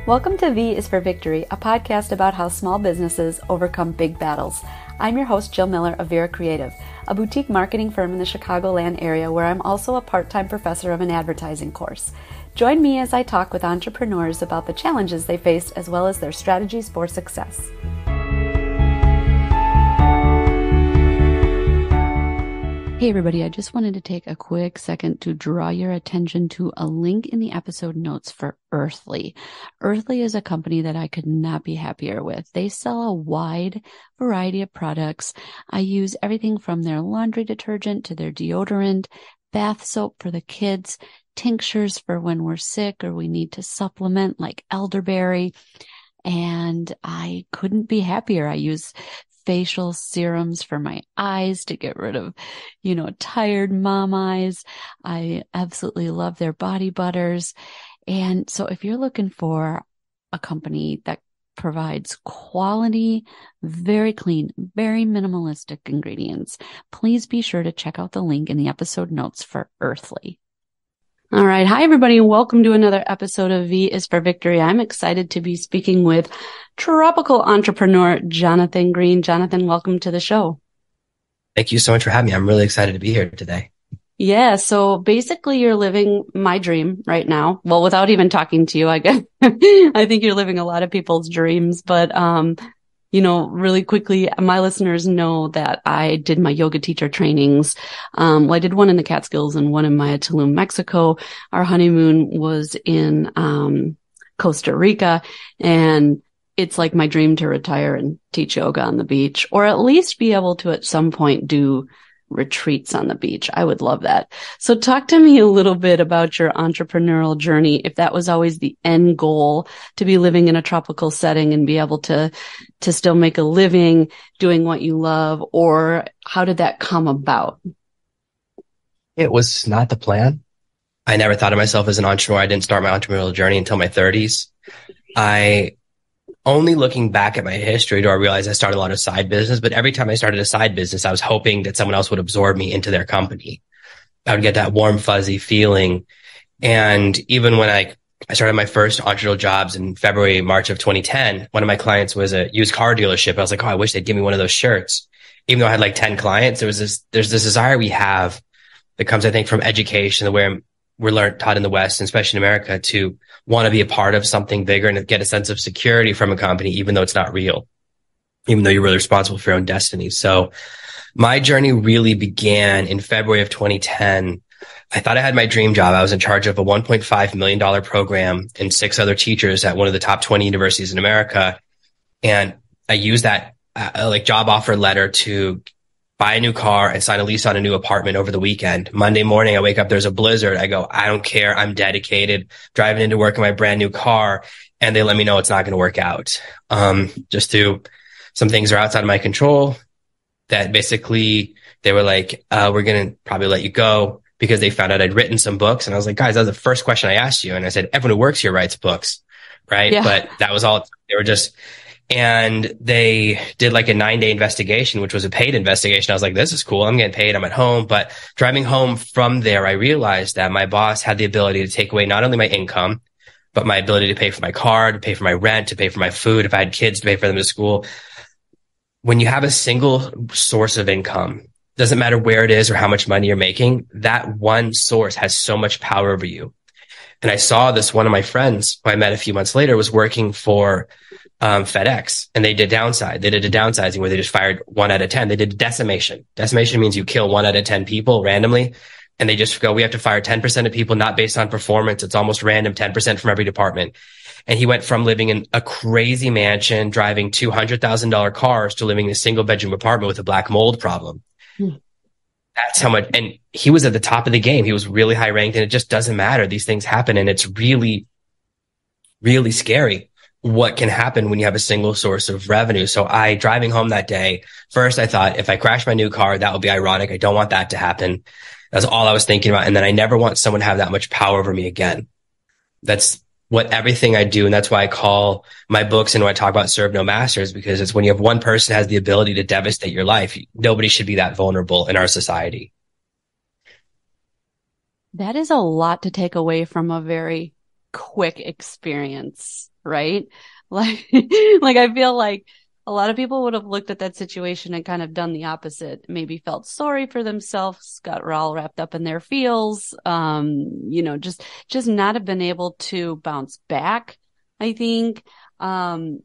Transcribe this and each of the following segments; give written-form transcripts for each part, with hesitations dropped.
Welcome to V is for Victory, a podcast about how small businesses overcome big battles. I'm your host, Jill Miller of Vera Creative, a boutique marketing firm in the Chicagoland area where I'm also a part-time professor of an advertising course. Join me as I talk with entrepreneurs about the challenges they face as well as their strategies for success. Hey everybody, I just wanted to take a quick second to draw your attention to a link in the episode notes for Earthly. Earthly is a company that I could not be happier with. They sell a wide variety of products. I use everything from their laundry detergent to their deodorant, bath soap for the kids, tinctures for when we're sick or we need to supplement like elderberry. And I couldn't be happier. I use facial serums for my eyes to get rid of, tired mom eyes. I absolutely love their body butters. And so if you're looking for a company that provides quality, very clean, very minimalistic ingredients, please be sure to check out the link in the episode notes for Earthly. All right. Hi, everybody, and welcome to another episode of V is for Victory. I'm excited to be speaking with tropical entrepreneur Jonathan Green. Jonathan, welcome to the show. Thank you so much for having me. I'm really excited to be here today. Yeah. So basically you're living my dream right now. Well, without even talking to you, I guess, I think you're living a lot of people's dreams, but, really quickly, my listeners know that I did my yoga teacher trainings. I did one in the Catskills and one in Maya Tulum, Mexico. Our honeymoon was in, Costa Rica, and it's like my dream to retire and teach yoga on the beach, or at least be able to at some point do retreats on the beach. I would love that. So talk to me a little bit about your entrepreneurial journey, if that was always the end goal, to be living in a tropical setting and be able to still make a living doing what you love, or how did that come about? It was not the plan. I never thought of myself as an entrepreneur. I didn't start my entrepreneurial journey until my 30s. Only looking back at my history do I realize I started a lot of side business, but every time I started a side business, I was hoping that someone else would absorb me into their company. I would get that warm, fuzzy feeling. And even when I started my first entrepreneurial jobs in February, March of 2010, one of my clients was a used car dealership. I was like, I wish they'd give me one of those shirts. Even though I had like 10 clients, there's this desire we have that comes, I think, from education, the way we're taught in the West, and especially in America, to want to be a part of something bigger and get a sense of security from a company, even though it's not real, even though you're really responsible for your own destiny. So my journey really began in February of 2010. I thought I had my dream job. I was in charge of a $1.5 million program and 6 other teachers at one of the top 20 universities in America. And I used that job offer letter to buy a new car and sign a lease on a new apartment over the weekend. Monday morning, I wake up, there's a blizzard. I go, I don't care. I'm dedicated, driving into work in my brand new car. And they let me know it's not going to work out. Just through some things are outside of my control, that basically they were like, we're going to probably let you go, because they found out I'd written some books. And I was like, guys, that was the first question I asked you. And I said, everyone who works here writes books, right? Yeah. But that was all. And they did like a 9-day investigation, which was a paid investigation. I was like, this is cool. I'm getting paid. I'm at home. But driving home from there, I realized that my boss had the ability to take away not only my income, but my ability to pay for my car, to pay for my rent, to pay for my food. If I had kids, to pay for them to school. When you have a single source of income, doesn't matter where it is or how much money you're making, that one source has so much power over you. And I saw this, one of my friends who I met a few months later was working for FedEx, and they did a downsizing where they just fired 1 out of 10. They did decimation. Decimation means you kill 1 out of 10 people randomly, and they just go, we have to fire 10% of people, not based on performance. It's almost random, 10% from every department. And he went from living in a crazy mansion, driving $200,000 cars, to living in a single bedroom apartment with a black mold problem. That's how much, and he was at the top of the game. He was really high ranked, and it just doesn't matter. These things happen, and it's really, really scary what can happen when you have a single source of revenue. So driving home that day, first I thought, if I crash my new car, that would be ironic. I don't want that to happen. That's all I was thinking about. And then I never want someone to have that much power over me again. That's what everything I do. And that's why I call my books, and when I talk about Serve No Masters, because it's when you have one person who has the ability to devastate your life, nobody should be that vulnerable in our society. That is a lot to take away from a very quick experience, right? Like, like I feel like a lot of people would have looked at that situation and kind of done the opposite, maybe felt sorry for themselves, got all wrapped up in their feels, just not have been able to bounce back, I think. So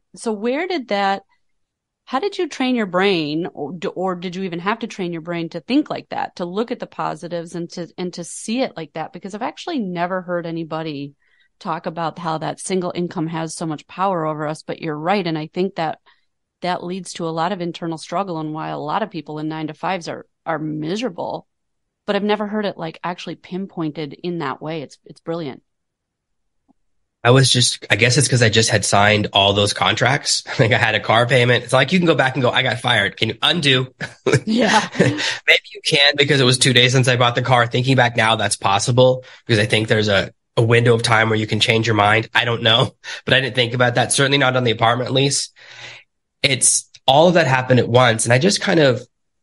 how did you train your brain, or did you even have to train your brain to think like that, to look at the positives and to see it like that? Because I've actually never heard anybody talk about how that single income has so much power over us, but you're right. And I think that leads to a lot of internal struggle, and why a lot of people in 9-to-5s are miserable, but I've never heard it like actually pinpointed in that way. It's brilliant. I guess it's because I just had signed all those contracts. Like I had a car payment. It's like you can go back and go, I got fired. Can you undo? Yeah. Maybe you can, because it was 2 days since I bought the car. Thinking back now, that's possible, because I think there's a window of time where you can change your mind. I don't know, but I didn't think about that. Certainly not on the apartment lease. It's all of that happened at once. And I just kind of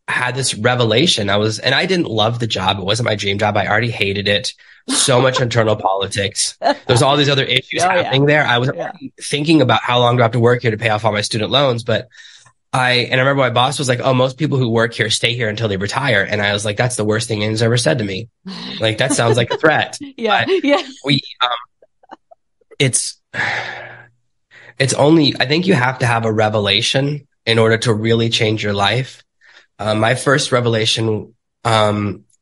had this revelation. And I didn't love the job. It wasn't my dream job. I already hated it. So much internal politics. There's all these other issues happening there. I was already thinking about how long do I have to work here to pay off all my student loans. But I remember my boss was like, oh, most people who work here stay here until they retire. And I was like, that's the worst thing anyone's ever said to me. Like, that sounds like a threat. Yeah. But yeah. It's only, I think you have to have a revelation in order to really change your life. My first revelation,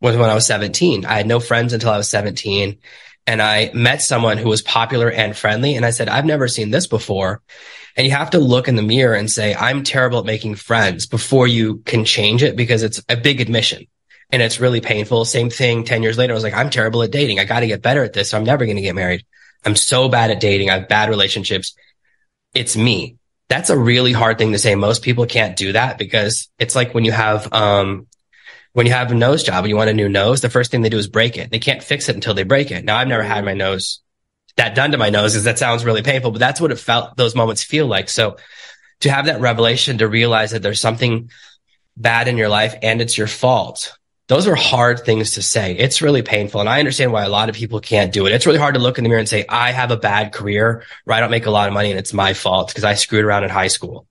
was when I was 17. I had no friends until I was 17. And I met someone who was popular and friendly. And I said, I've never seen this before. And you have to look in the mirror and say, I'm terrible at making friends before you can change it, because it's a big admission and it's really painful. Same thing 10 years later. I was like, I'm terrible at dating. I got to get better at this. So I'm never going to get married. I'm so bad at dating. I have bad relationships. It's me. That's a really hard thing to say. Most people can't do that, because it's like when you have a nose job and you want a new nose, the first thing they do is break it. They can't fix it until they break it. Now, I've never had my nose that done to my nose, because that sounds really painful, but that's what those moments feel like. So to have that revelation, to realize that there's something bad in your life and it's your fault, those are hard things to say. It's really painful. And I understand why a lot of people can't do it. It's really hard to look in the mirror and say, I have a bad career where I don't make a lot of money and it's my fault because I screwed around in high school.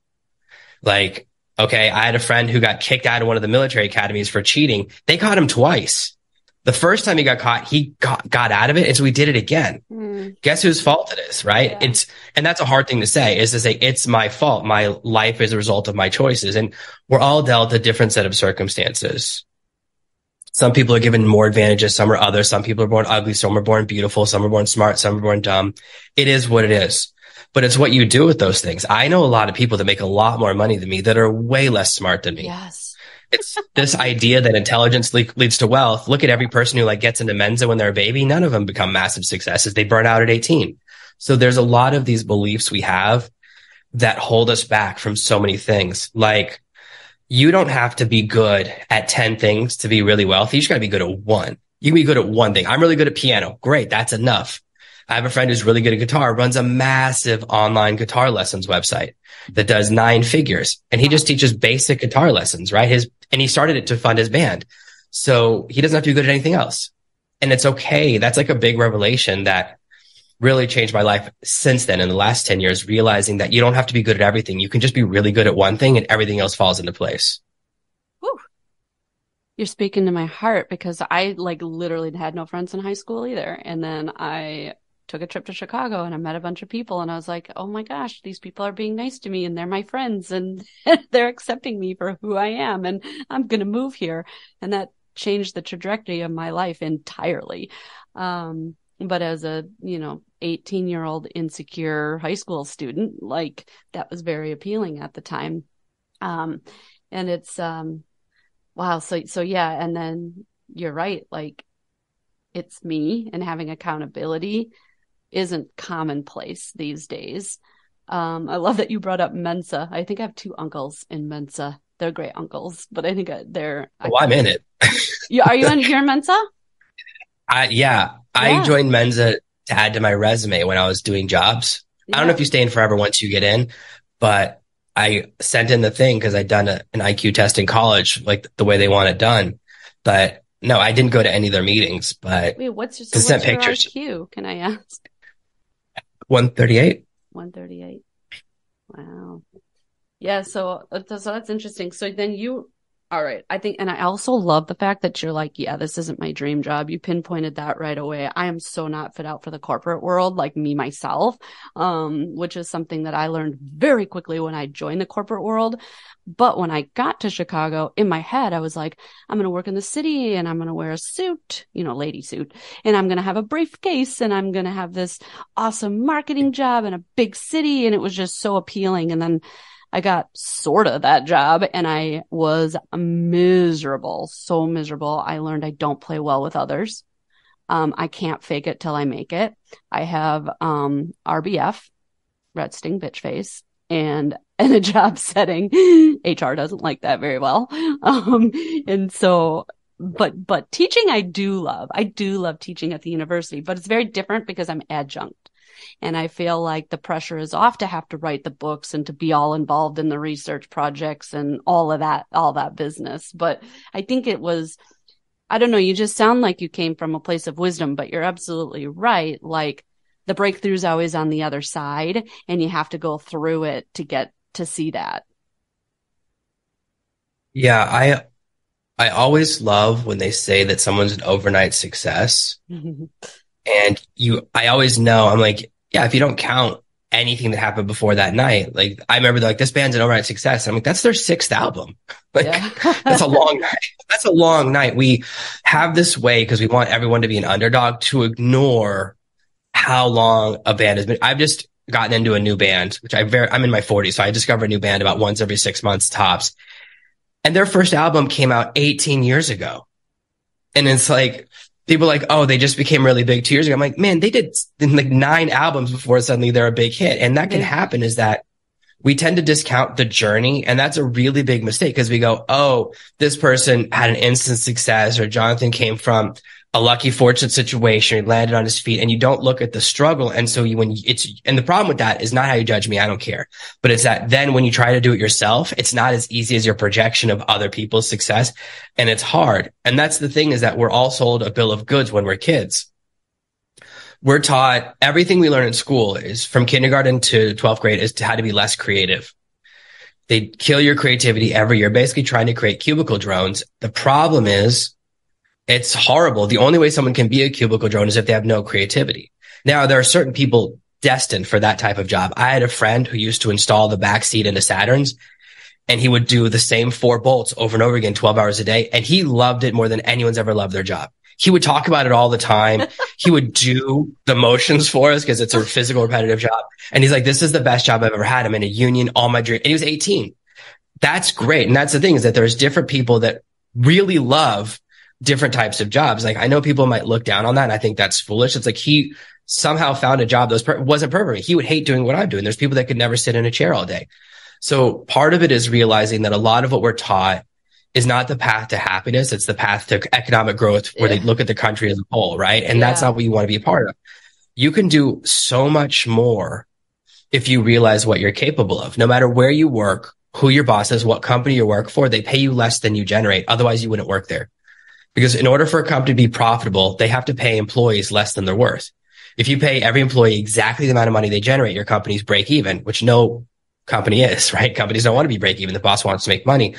Like, okay, I had a friend who got kicked out of one of the military academies for cheating. They caught him twice. The first time he got caught, he got out of it. And so he did it again. Guess whose fault it is, right? Yeah. And that's a hard thing to say, is to say, it's my fault. My life is a result of my choices. And we're all dealt a different set of circumstances. Some people are given more advantages. Some are others. Some people are born ugly. Some are born beautiful. Some are born smart. Some are born dumb. It is what it is. But it's what you do with those things. I know a lot of people that make a lot more money than me that are way less smart than me. Yes. It's this idea that intelligence leads to wealth. Look at every person who gets into Mensa when they're a baby. None of them become massive successes. They burn out at 18. So there's a lot of these beliefs we have that hold us back from so many things. Like, you don't have to be good at 10 things to be really wealthy. You just got to be good at one. You can be good at one thing. I'm really good at piano. Great. That's enough. I have a friend who's really good at guitar, runs a massive online guitar lessons website that does 9 figures. And he just teaches basic guitar lessons, right? And he started it to fund his band. So he doesn't have to be good at anything else. And it's okay. That's like a big revelation that really changed my life since then, in the last 10 years, realizing that you don't have to be good at everything. You can just be really good at one thing and everything else falls into place. Whew. You're speaking to my heart, because I literally had no friends in high school either. And then I took a trip to Chicago and I met a bunch of people and I was like, oh my gosh, these people are being nice to me and they're my friends and they're accepting me for who I am and I'm going to move here. And that changed the trajectory of my life entirely. But as a, 18-year-old insecure high school student, that was very appealing at the time. And it's, wow. So yeah. And then you're right. It's me, and having accountability isn't commonplace these days. I love that you brought up Mensa. I think I have 2 uncles in Mensa. They're great uncles, but I think they're. I'm in it. Are you in Mensa? Yeah. I joined Mensa to add to my resume when I was doing jobs. Yeah. I don't know if you stay in forever once you get in, but I sent in the thing because I'd done an IQ test in college, like the way they want it done. But no, I didn't go to any of their meetings. But wait, what's your IQ? Can I ask? 138. 138. Wow. Yeah. So that's interesting. So then all right. I think, and I also love the fact that you're like, yeah, this isn't my dream job. You pinpointed that right away. I am so not fit out for the corporate world, like me, myself, which is something that I learned very quickly when I joined the corporate world. But when I got to Chicago, in my head, I was like, I'm going to work in the city and I'm going to wear a suit, lady suit, and I'm going to have a briefcase and I'm going to have this awesome marketing job in a big city. And it was just so appealing. And then I got sort of that job and I was miserable, so miserable. I learned I don't play well with others. I can't fake it till I make it. I have RBF, resting bitch face, and in a job setting, HR doesn't like that very well. And so, but teaching I do love. I do love teaching at the university, but it's very different because I'm adjunct. And I feel like the pressure is off to have to write the books and to be all involved in the research projects and all that business. But I think I don't know, you just sound like you came from a place of wisdom, but you're absolutely right. Like the breakthrough's always on the other side and you have to go through it to get to see that. Yeah, I always love when they say that someone's an overnight success. And I always know, I'm like, yeah, if you don't count anything that happened before that night, like I remember like this band's an overnight success. I'm like, that's their sixth album. Like Yeah. that's a long night. That's a long night. We have this way because we want everyone to be an underdog to ignore how long a band has been. I've just gotten into a new band, which I'm in my 40s. So I discover a new band about once every 6 months tops. And their first album came out 18 years ago. And it's like, people are like, oh, they just became really big 2 years ago. I'm like, man, they did like 9 albums before suddenly they're a big hit. And that can happen is that we tend to discount the journey. And that's a really big mistake because we go, oh, this person had an instant success or Jonathan came from a lucky fortunate situation, he landed on his feet and you don't look at the struggle. And so and the problem with that is not how you judge me. I don't care, but it's that then when you try to do it yourself, it's not as easy as your projection of other people's success. And it's hard. And that's the thing is that we're all sold a bill of goods when we're kids. We're taught everything we learn in school is from kindergarten to 12th grade is to how to be less creative. They kill your creativity every year, basically trying to create cubicle drones. The problem is it's horrible. The only way someone can be a cubicle drone is if they have no creativity. Now, there are certain people destined for that type of job. I had a friend who used to install the back seat into Saturns and he would do the same 4 bolts over and over again, 12 hours a day. And he loved it more than anyone's ever loved their job. He would talk about it all the time. He would do the motions for us because it's a physical repetitive job. And he's like, this is the best job I've ever had. I'm in a union, all my dream. And he was 18. That's great. And that's the thing is that there's different people that really love different types of jobs. Like I know people might look down on that and I think that's foolish. It's like he somehow found a job that wasn't perfect. He would hate doing what I'm doing. There's people that could never sit in a chair all day. So part of it is realizing that a lot of what we're taught is not the path to happiness. It's the path to economic growth where they look at the country as a whole, right? And that's not what you want to be a part of. You can do so much more if you realize what you're capable of. No matter where you work, who your boss is, what company you work for, they pay you less than you generate. Otherwise, you wouldn't work there. Because in order for a company to be profitable, they have to pay employees less than they're worth. If you pay every employee exactly the amount of money they generate, your company's break even, which no company is, right? Companies don't want to be break even. The boss wants to make money.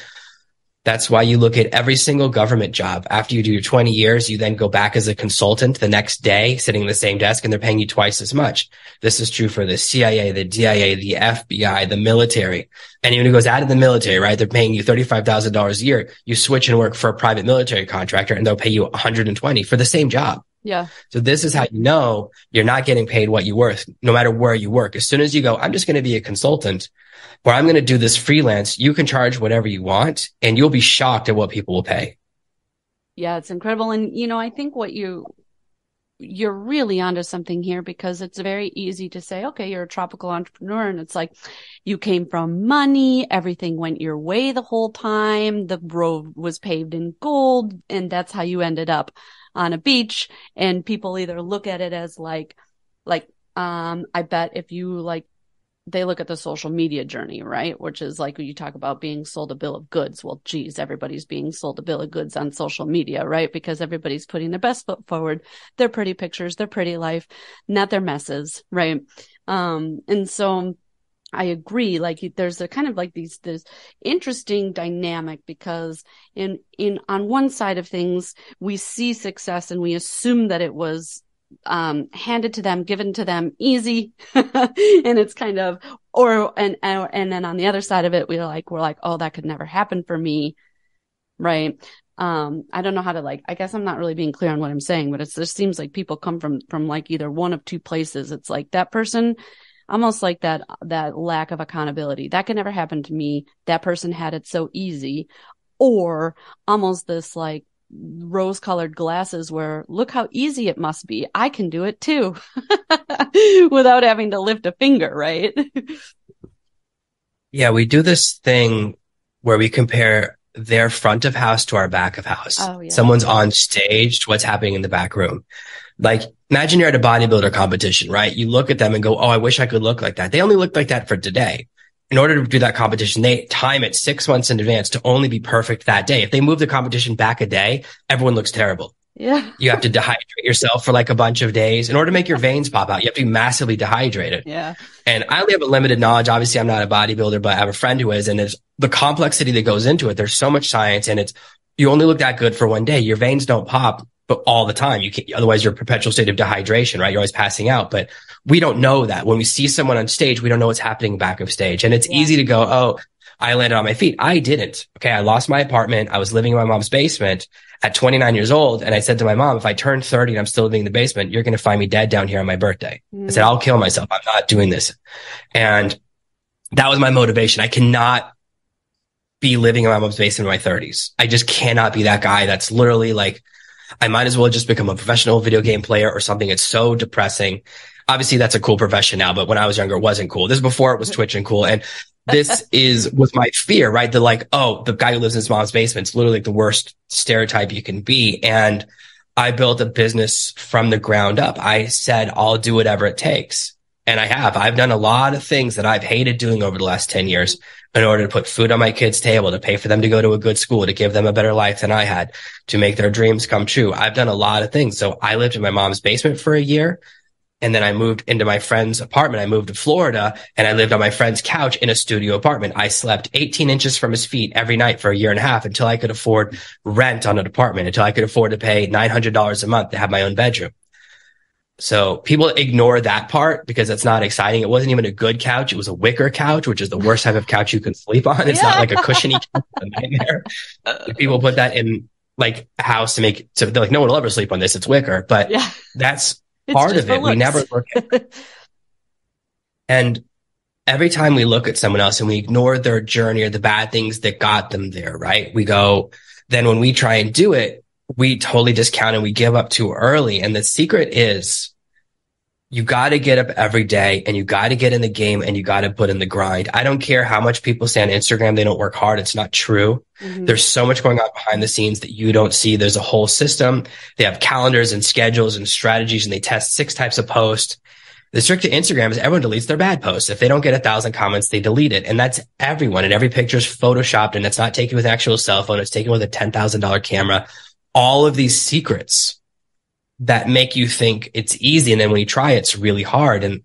That's why you look at every single government job. After you do your 20 years, you then go back as a consultant the next day, sitting in the same desk, and they're paying you twice as much. This is true for the CIA, the DIA, the FBI, the military. Anyone who goes out of the military, right? They're paying you $35,000 a year. You switch and work for a private military contractor and they'll pay you 120 for the same job. Yeah. So this is how you know you're not getting paid what you're worth, no matter where you work. As soon as you go, I'm just going to be a consultant or I'm going to do this freelance, you can charge whatever you want and you'll be shocked at what people will pay. Yeah, it's incredible. And, I think you're really onto something here because it's very easy to say, okay, you're a tropical entrepreneur. And it's like you came from money. Everything went your way the whole time. The road was paved in gold. And that's how you ended up on a beach. And people either look at it as I bet if you they look at the social media journey, right? Which is like when you talk about being sold a bill of goods. Well, geez, everybody's being sold a bill of goods on social media, right? Because everybody's putting their best foot forward, their pretty pictures, their pretty life, not their messes, right? And so I agree. Like there's a kind of like this interesting dynamic because on one side of things, we see success and we assume that it was handed to them, given to them easy. And it's kind of, and then on the other side of it, we're like, oh, that could never happen for me. Right. I don't know how to I guess I'm not really being clear on what I'm saying, but it just seems like people come from like either one of two places. It's like that person, almost like that lack of accountability. That could never happen to me. That person had it so easy. Or almost this like rose-colored glasses where look how easy it must be. I can do it too without having to lift a finger, right? Yeah, we do this thing where we compare their front of house to our back of house. Oh, yeah. Someone's on stage to what's happening in the back room. Like, imagine you're at a bodybuilder competition, right? You look at them and go, oh, I wish I could look like that. They only look like that for today. In order to do that competition, they time it 6 months in advance to only be perfect that day. If they move the competition back a day, everyone looks terrible. Yeah. You have to dehydrate yourself for like a bunch of days. In order to make your veins pop out, you have to be massively dehydrated. Yeah. And I only have a limited knowledge. Obviously, I'm not a bodybuilder, but I have a friend who is, and it's the complexity that goes into it. There's so much science, and you only look that good for one day. Your veins don't pop, but all the time. You can't, otherwise you're a perpetual state of dehydration, right? You're always passing out. But we don't know that. When we see someone on stage, we don't know what's happening back of stage. And it's easy to go, oh, I landed on my feet. I didn't. Okay. I lost my apartment. I was living in my mom's basement at 29 years old. And I said to my mom, if I turn 30 and I'm still living in the basement, you're going to find me dead down here on my birthday. I said, I'll kill myself. I'm not doing this. And that was my motivation. I cannot be living in my mom's basement in my 30s. I just cannot be that guy that's literally like, I might as well just become a professional video game player or something. It's so depressing. Obviously, that's a cool profession now, but when I was younger, it wasn't cool. This is before it was Twitch and cool. And this was my fear, right? The like, oh, the guy who lives in his mom's basement is literally like the worst stereotype you can be. And I built a business from the ground up. I said, I'll do whatever it takes. And I have. I've done a lot of things that I've hated doing over the last 10 years in order to put food on my kids' table, to pay for them to go to a good school, to give them a better life than I had, to make their dreams come true. I've done a lot of things. So I lived in my mom's basement for a year. And then I moved into my friend's apartment. I moved to Florida and I lived on my friend's couch in a studio apartment. I slept 18 inches from his feet every night for a year and a half until I could afford rent on an apartment, until I could afford to pay $900 a month to have my own bedroom. So people ignore that part because it's not exciting. It wasn't even a good couch. It was a wicker couch, which is the worst type of couch you can sleep on. It's not like a cushiony couch, a nightmare. People put that in like a house so they're like, no one will ever sleep on this. It's wicker, but that's part of it. We never look at it. And every time we look at someone else and we ignore their journey or the bad things that got them there, right? We go, then when we try and do it, we totally discount and we give up too early. And the secret is you got to get up every day and you got to get in the game and you got to put in the grind. I don't care how much people say on Instagram they don't work hard. It's not true. Mm-hmm. There's so much going on behind the scenes that you don't see. There's a whole system. They have calendars and schedules and strategies, and they test 6 types of posts. The trick to Instagram is everyone deletes their bad posts. If they don't get 1,000 comments, they delete it. And that's everyone. And every picture is photoshopped, and it's not taken with an actual cell phone. It's taken with a $10,000 camera. All of these secrets that make you think it's easy. And then when you try, it's really hard. And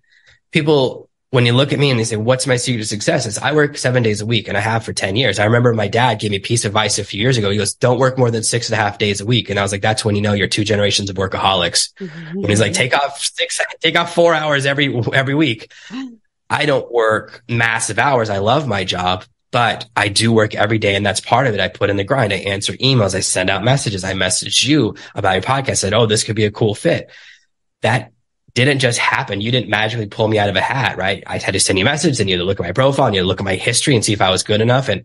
people, when you look at me and they say, what's my secret to success? It's I work 7 days a week and I have for 10 years. I remember my dad gave me a piece of advice a few years ago. He goes, don't work more than 6.5 days a week. And I was like, that's when you know you're 2 generations of workaholics. Mm-hmm. When he's like, take off 4 hours every week. I don't work massive hours. I love my job, but I do work every day. And that's part of it. I put in the grind. I answer emails. I send out messages. I messaged you about your podcast. I said, oh, this could be a cool fit. That didn't just happen. You didn't magically pull me out of a hat, right? I had to send you a message, and you had to look at my profile and you had to look at my history and see if I was good enough. And,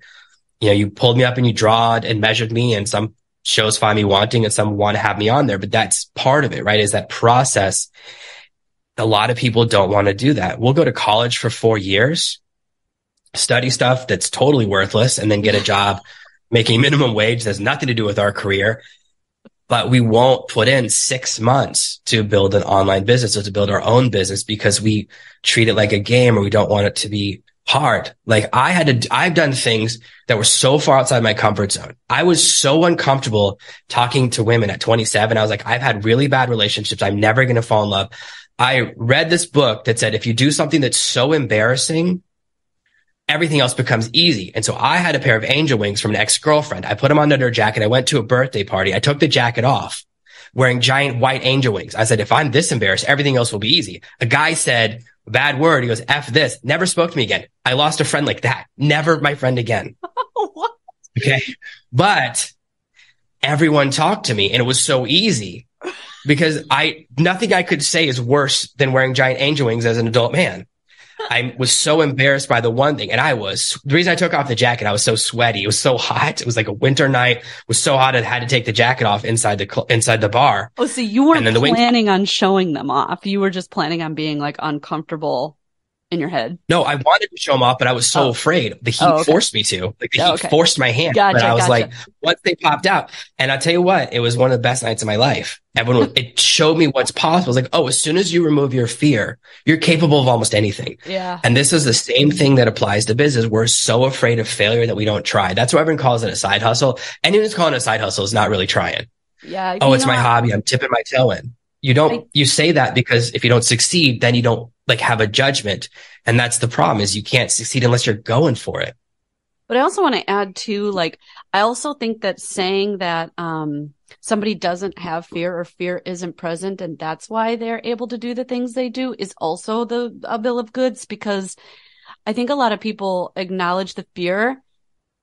you pulled me up and you drawed and measured me, and some shows find me wanting and some want to have me on there. But that's part of it, right? Is that process. A lot of people don't want to do that. We'll go to college for 4 years, study stuff that's totally worthless, and then get a job making minimum wage that has nothing to do with our career. but we won't put in 6 months to build an online business or to build our own business because we treat it like a game or we don't want it to be hard. Like I've done things that were so far outside my comfort zone. I was so uncomfortable talking to women at 27. I was like, I've had really bad relationships. I'm never going to fall in love. I read this book that said, if you do something that's so embarrassing, everything else becomes easy. And so I had a pair of angel wings from an ex-girlfriend. I put them under her jacket. I went to a birthday party. I took the jacket off wearing giant white angel wings. I said, if I'm this embarrassed, everything else will be easy. A guy said, bad word. He goes, F this. Never spoke to me again. I lost a friend like that. Never my friend again. What? Okay. But everyone talked to me and it was so easy because nothing I could say is worse than wearing giant angel wings as an adult man. I was so embarrassed by the one thing. And the reason I took off the jacket, I was so sweaty. It was so hot. It was like a winter night. It was so hot. I had to take the jacket off inside the bar. Oh, so you weren't planning on showing them off. You were just planning on being like uncomfortable in your head. No, I wanted to show them off, but I was so afraid. The heat forced me to. Like the heat forced my hand. But I was like, once they popped out, and I'll tell you what, it was one of the best nights of my life. It showed me what's possible. It's like, oh, as soon as you remove your fear, you're capable of almost anything. Yeah. And this is the same thing that applies to business. We're so afraid of failure that we don't try. That's why everyone calls it a side hustle. Anyone who's calling it a side hustle is not really trying. Yeah. Oh, it's my hobby. I'm tipping my toe in. You say that because if you don't succeed, then you don't like have a judgment. And that's the problem is you can't succeed unless you're going for it. But I also want to add too, like, I also think that saying that, somebody doesn't have fear or fear isn't present and that's why they're able to do the things they do is also a bill of goods, because I think a lot of people acknowledge the fear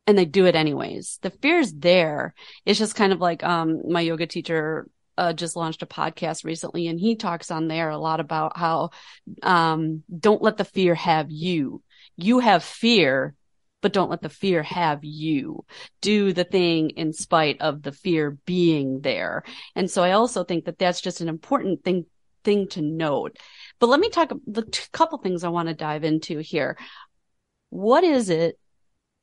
and they do it anyways. The fear's there. It's just kind of like, my yoga teacher, just launched a podcast recently and he talks on there a lot about how, don't let the fear have you. You have fear, but don't let the fear have you. Do the thing in spite of the fear being there. And so I also think that that's just an important thing to note. But let me talk the couple things I want to dive into here. What is it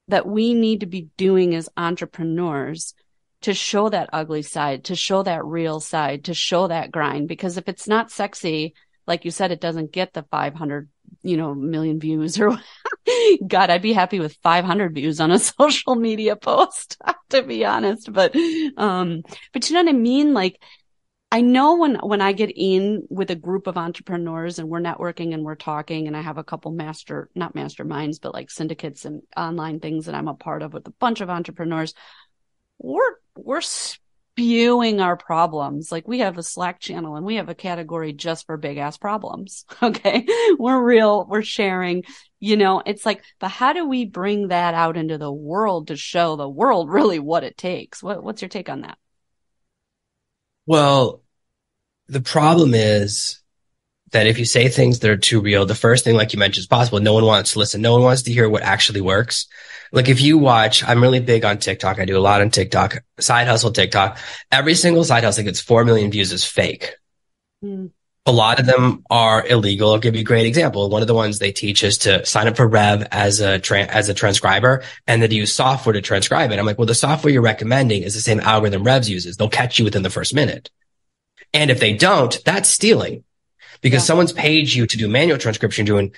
that we need to be doing as entrepreneurs to show that ugly side, to show that real side, to show that grind? Because if it's not sexy, like you said, it doesn't get the 500, million views or God, I'd be happy with 500 views on a social media post, to be honest. But you know what I mean? Like, I know when I get in with a group of entrepreneurs and we're networking and we're talking and I have a couple not masterminds, but like syndicates and online things that I'm a part of with a bunch of entrepreneurs, we're spewing our problems. Like we have a Slack channel and we have a category just for big ass problems. Okay. We're sharing, it's like, but how do we bring that out into the world to show the world really what it takes? What's your take on that? Well, the problem is that if you say things that are too real, the first thing, like you mentioned, is possible. No one wants to listen. No one wants to hear what actually works. Like if you watch, I'm really big on TikTok. I do a lot on TikTok, side hustle TikTok. Every single side hustle that gets 4 million views is fake. Mm. A lot of them are illegal. I'll give you a great example. One of the ones they teach is to sign up for Rev as a transcriber and then to use software to transcribe it. I'm like, well, the software you're recommending is the same algorithm Revs uses. They'll catch you within the first minute. And if they don't, that's stealing because someone's paid you to do manual transcription.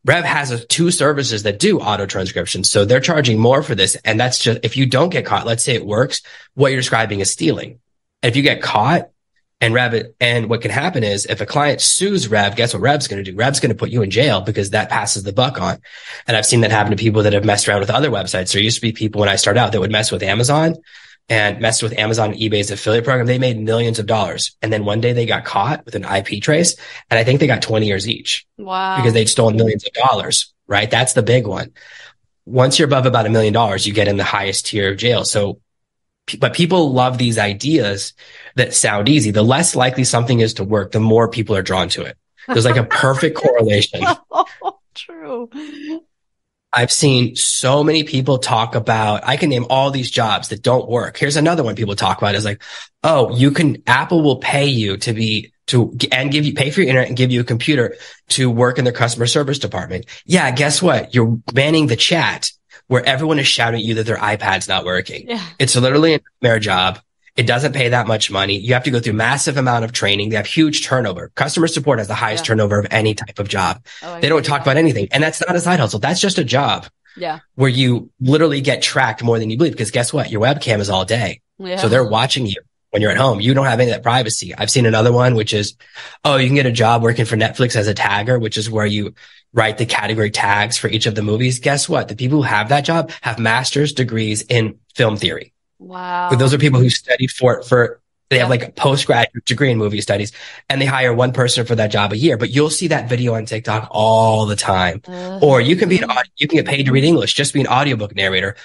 Rev has 2 services that do auto transcription. So they're charging more for this. And that's just, if you don't get caught, let's say it works, what you're describing is stealing. And if you get caught and what can happen is if a client sues Rev, guess what Rev's going to do? Rev's going to put you in jail because that passes the buck on. And I've seen that happen to people that have messed around with other websites. There used to be people when I started out that would mess with Amazon and messed with Amazon and eBay's affiliate program. They made millions of dollars. And then one day they got caught with an IP trace. And I think they got 20 years each. Wow. Because they'd stolen millions of dollars, right? That's the big one. Once you're above about $1 million, you get in the highest tier of jail. So, but people love these ideas that sound easy. The less likely something is to work, the more people are drawn to it. There's like a perfect correlation. Oh, true. I've seen so many people talk about, I can name all these jobs that don't work. Here's another one people talk about is like, oh, Apple will pay you pay for your internet and give you a computer to work in their customer service department. Yeah. Guess what? You're manning the chat where everyone is shouting at you that their iPad's not working. Yeah. It's literally a nightmare job. It doesn't pay that much money. You have to go through massive amount of training. They have huge turnover. Customer support has the highest turnover of any type of job. They don't talk about anything. And that's not a side hustle. That's just a job. Yeah. Where you literally get tracked more than you believe, because guess what? Your webcam is all day. Yeah. So they're watching you when you're at home. You don't have any of that privacy. I've seen another one, which is, you can get a job working for Netflix as a tagger, which is where you write the category tags for each of the movies. Guess what? The people who have that job have master's degrees in film theory. Wow. But those are people who studied they have like a postgraduate degree in movie studies, and they hire one person for that job a year. But you'll see that video on TikTok all the time. Or you can you can get paid to read English, just be an audiobook narrator.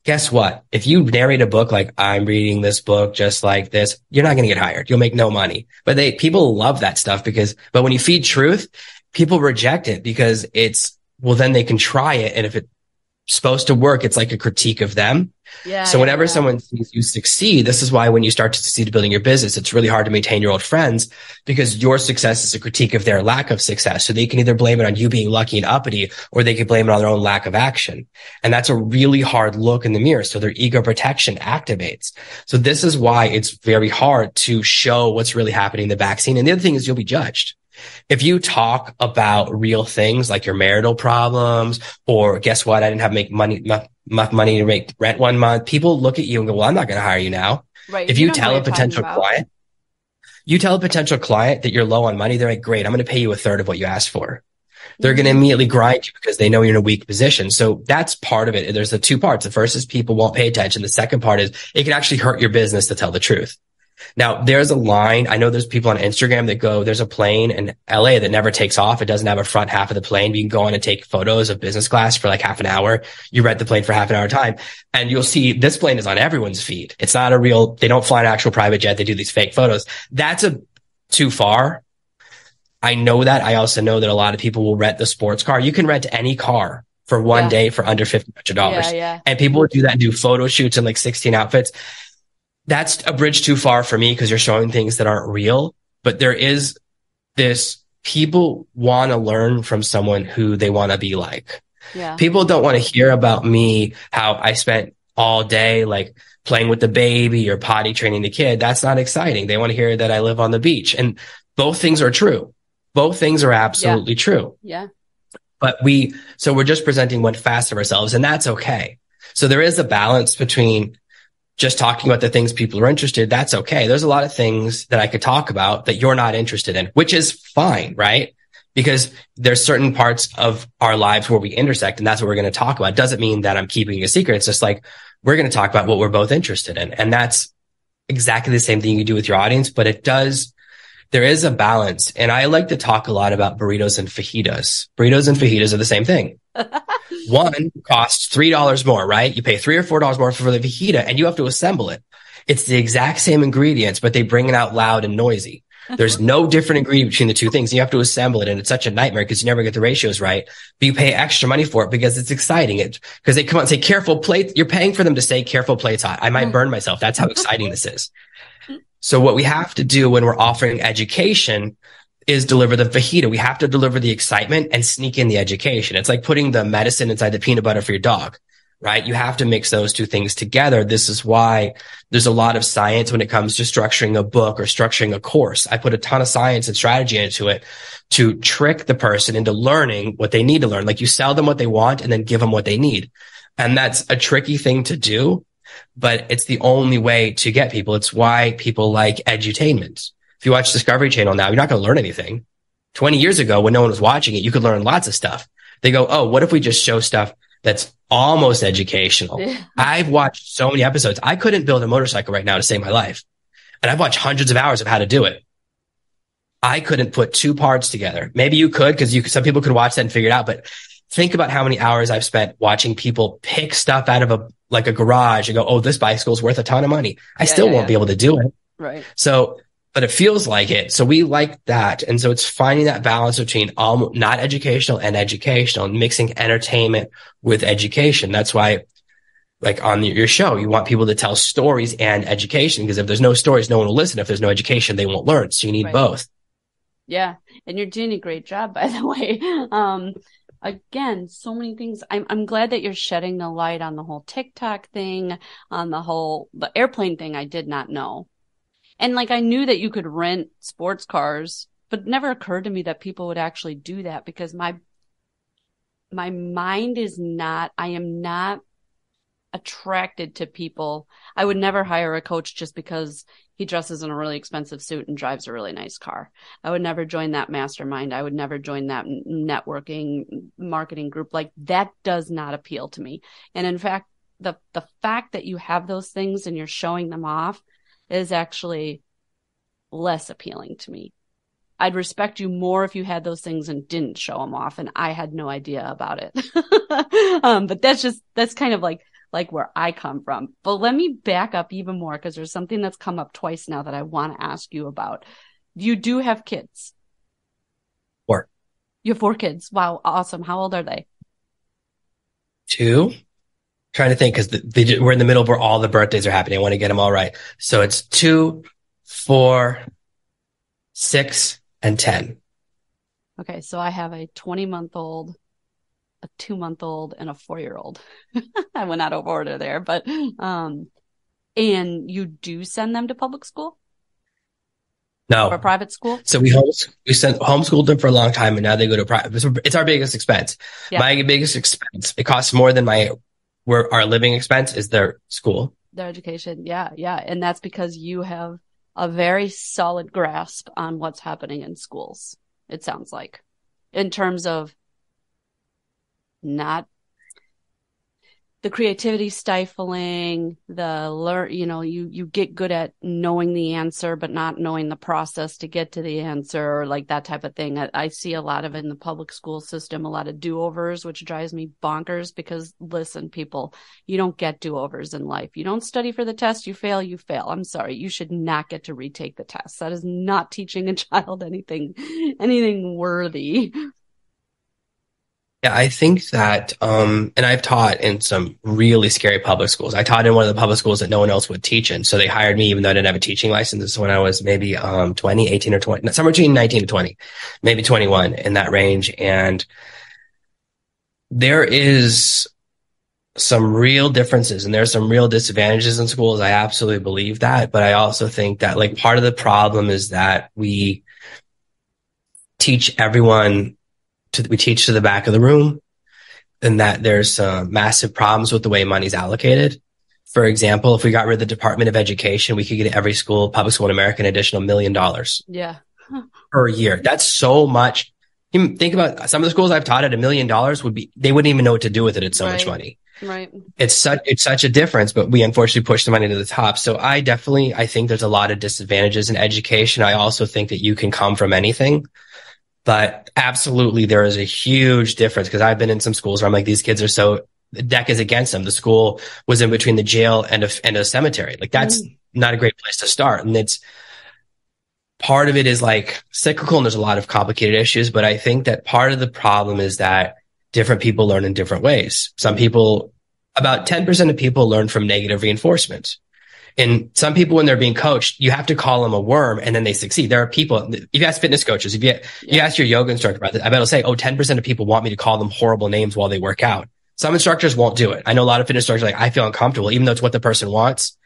Guess what? If you narrate a book like, I'm reading this book just like this, you're not going to get hired. You'll make no money. But people love that stuff but when you feed truth, people reject it because then they can try it. And if it's supposed to work, it's like a critique of them. Yeah. So whenever someone sees you succeed, this is why when you start to succeed building your business, it's really hard to maintain your old friends, because your success is a critique of their lack of success. So they can either blame it on you being lucky and uppity, or they can blame it on their own lack of action. And that's a really hard look in the mirror. So their ego protection activates. So this is why it's very hard to show what's really happening in the back scene. And the other thing is you'll be judged. If you talk about real things like your marital problems, or guess what, I didn't have enough money to make rent one month, people look at you and go, well, I'm not going to hire you now. Right. If you tell a potential client that you're low on money, they're like, great, I'm going to pay you a third of what you asked for. They're going to immediately grind you because they know you're in a weak position. So that's part of it. There's the two parts. The first is people won't pay attention. The second part is it can actually hurt your business to tell the truth. Now, there's a line. I know there's people on Instagram that go, there's a plane in LA that never takes off. It doesn't have a front half of the plane. You can go on and take photos of business class for like half an hour. You rent the plane for half an hour time, and you'll see this plane is on everyone's feed. It's not they don't fly an actual private jet. They do these fake photos. That's too far. I know that. I also know that a lot of people will rent the sports car. You can rent any car for one day for under $1,500. Yeah. And people will do that and do photo shoots in like 16 outfits. That's a bridge too far for me, because you're showing things that aren't real. But there is people want to learn from someone who they want to be like. Yeah. People don't want to hear about me, how I spent all day like playing with the baby or potty training the kid. That's not exciting. They want to hear that I live on the beach. And both things are true. Both things are absolutely true. Yeah. But we're just presenting one facet of ourselves, and that's okay. So there is a balance between just talking about the things people are interested. That's okay. There's a lot of things that I could talk about that you're not interested in, which is fine, right? Because there's certain parts of our lives where we intersect, and that's what we're going to talk about. It doesn't mean that I'm keeping a secret. It's just like, we're going to talk about what we're both interested in. And that's exactly the same thing you do with your audience, but there is a balance. And I like to talk a lot about burritos and fajitas. Burritos and fajitas are the same thing. One costs $3 more, right? You pay $3 or $4 more for the fajita, and you have to assemble it. It's the exact same ingredients, but they bring it out loud and noisy. There's no different ingredient between the two things. You have to assemble it, and it's such a nightmare because you never get the ratios right. But you pay extra money for it because it's exciting. Because they come out and say, careful plate. You're paying for them to say, careful plates hot. I might burn myself. That's how exciting this is. So what we have to do when we're offering education is deliver the fajita. We have to deliver the excitement and sneak in the education. It's like putting the medicine inside the peanut butter for your dog, right? You have to mix those two things together. This is why there's a lot of science when it comes to structuring a book or structuring a course. I put a ton of science and strategy into it to trick the person into learning what they need to learn. Like, you sell them what they want and then give them what they need. And that's a tricky thing to do, but it's the only way to get people. It's why people like edutainment. If you watch Discovery Channel now, you're not going to learn anything. 20 years ago, when no one was watching it, you could learn lots of stuff. They go, oh, what if we just show stuff that's almost educational? I've watched so many episodes. I couldn't build a motorcycle right now to save my life. And I've watched hundreds of hours of how to do it. I couldn't put two parts together. Maybe you could, because some people could watch that and figure it out. But think about how many hours I've spent watching people pick stuff out of a garage and go, oh, this bicycle's worth a ton of money. I still won't be able to do it. Right. So, but it feels like it. So we like that. And so it's finding that balance between not educational and educational, and mixing entertainment with education. That's why, like on your show, you want people to tell stories and education, because if there's no stories, no one will listen. If there's no education, they won't learn. So you need both. Yeah. And you're doing a great job, by the way. again, so many things. I'm glad that you're shedding the light on the whole TikTok thing, on the airplane thing. I did not know. And like, I knew that you could rent sports cars, but it never occurred to me that people would actually do that, because my mind I am not attracted to people. I would never hire a coach just because he dresses in a really expensive suit and drives a really nice car. I would never join that mastermind. I would never join that networking marketing group. Like, that does not appeal to me. And in fact, the fact that you have those things and you're showing them off is actually less appealing to me. I'd respect you more if you had those things and didn't show them off, and I had no idea about it. But that's kind of like where I come from. But let me back up even more, because there's something that's come up twice now that I want to ask you about. You do have kids. 4. You have 4 kids. Wow. Awesome. How old are they? 2. Trying to think, because we're in the middle of where all the birthdays are happening. I want to get them all right. So it's 2, 4, 6, and 10. Okay. So I have a 20-month-old, a 2-month-old, and a 4-year-old. I went out of order there, but, and you do send them to public school? No. Or private school? So we homeschooled them for a long time, and now they go to private. It's our biggest expense. Yeah. My biggest expense. It costs more than our living expense is their school. Their education. Yeah. Yeah. And that's because you have a very solid grasp on what's happening in schools, it sounds like, in terms of not the creativity stifling, you get good at knowing the answer, but not knowing the process to get to the answer, or like that type of thing. I see a lot of it in the public school system, a lot of do-overs, which drives me bonkers, because listen, people, you don't get do-overs in life. You don't study for the test, you fail, you fail. I'm sorry. You should not get to retake the test. That is not teaching a child anything worthy. Yeah, I think that, and I've taught in some really scary public schools. I taught in one of the public schools that no one else would teach in. So they hired me even though I didn't have a teaching license. This is when I was maybe 18 or 20, somewhere between 19 to 20, maybe 21, in that range. And there is some real differences and there's some real disadvantages in schools. I absolutely believe that. But I also think that, like, part of the problem is that we teach to the back of the room, and that there's massive problems with the way money's allocated. For example, if we got rid of the Department of Education, we could get every public school in America, an additional $1 million per year. That's so much. Think about some of the schools I've taught at $1 million they wouldn't even know what to do with it. It's so much money. Right. It's such a difference, but we unfortunately push the money to the top. So I think there's a lot of disadvantages in education. I also think that you can come from anything. But absolutely, there is a huge difference, because I've been in some schools where I'm like, these kids are the deck is against them. The school was in between the jail and a cemetery. Like, that's not a great place to start. And part of it is like cyclical, and there's a lot of complicated issues. But I think that part of the problem is that different people learn in different ways. About 10% of people learn from negative reinforcement. And some people, when they're being coached, you have to call them a worm and then they succeed. There are people, if you ask fitness coaches, if you ask your yoga instructor about this, I bet he'll say, 10% of people want me to call them horrible names while they work out. Some instructors won't do it. I know a lot of fitness instructors are like, I feel uncomfortable, even though it's what the person wants.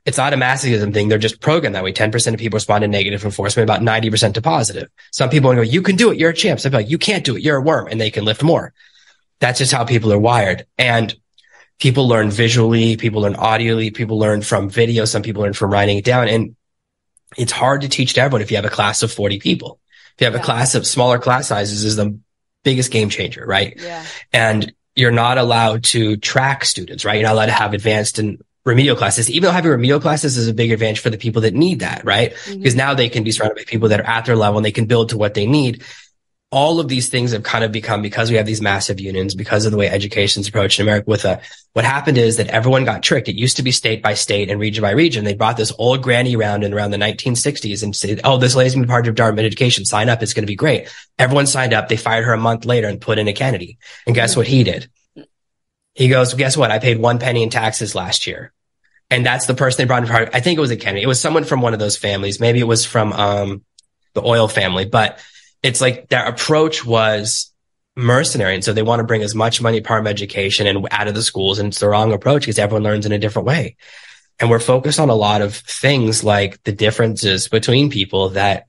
It's not a masochism thing. They're just programmed that way. 10% of people respond to negative reinforcement, about 90% to positive. Some people want to go, you can do it. You're a champ. Some people are like, you can't do it. You're a worm, and they can lift more. That's just how people are wired. And people learn visually, people learn audioly, people learn from video, some people learn from writing it down. And it's hard to teach to everyone if you have a class of 40 people. If you have a class of smaller class sizes is the biggest game changer, right? Yeah. And you're not allowed to track students, right? You're not allowed to have advanced and remedial classes, even though having remedial classes is a big advantage for the people that need that, right? Because now they can be surrounded by people that are at their level and they can build to what they need. All of these things have kind of become, because we have these massive unions, because of the way education's approached in America what happened is that everyone got tricked. It used to be state by state and region by region. They brought this old granny around in around the 1960s and said, this lady's going to be part of Department of Education. Sign up. It's going to be great. Everyone signed up. They fired her a month later and put in a Kennedy. And guess what he did? He goes, guess what? I paid 1 penny in taxes last year. And that's the person they brought in. I think it was a Kennedy. It was someone from one of those families. Maybe it was from the oil family, but it's like their approach was mercenary. And so they want to bring as much money, power of education and out of the schools. And it's the wrong approach because everyone learns in a different way. And we're focused on a lot of things like the differences between people that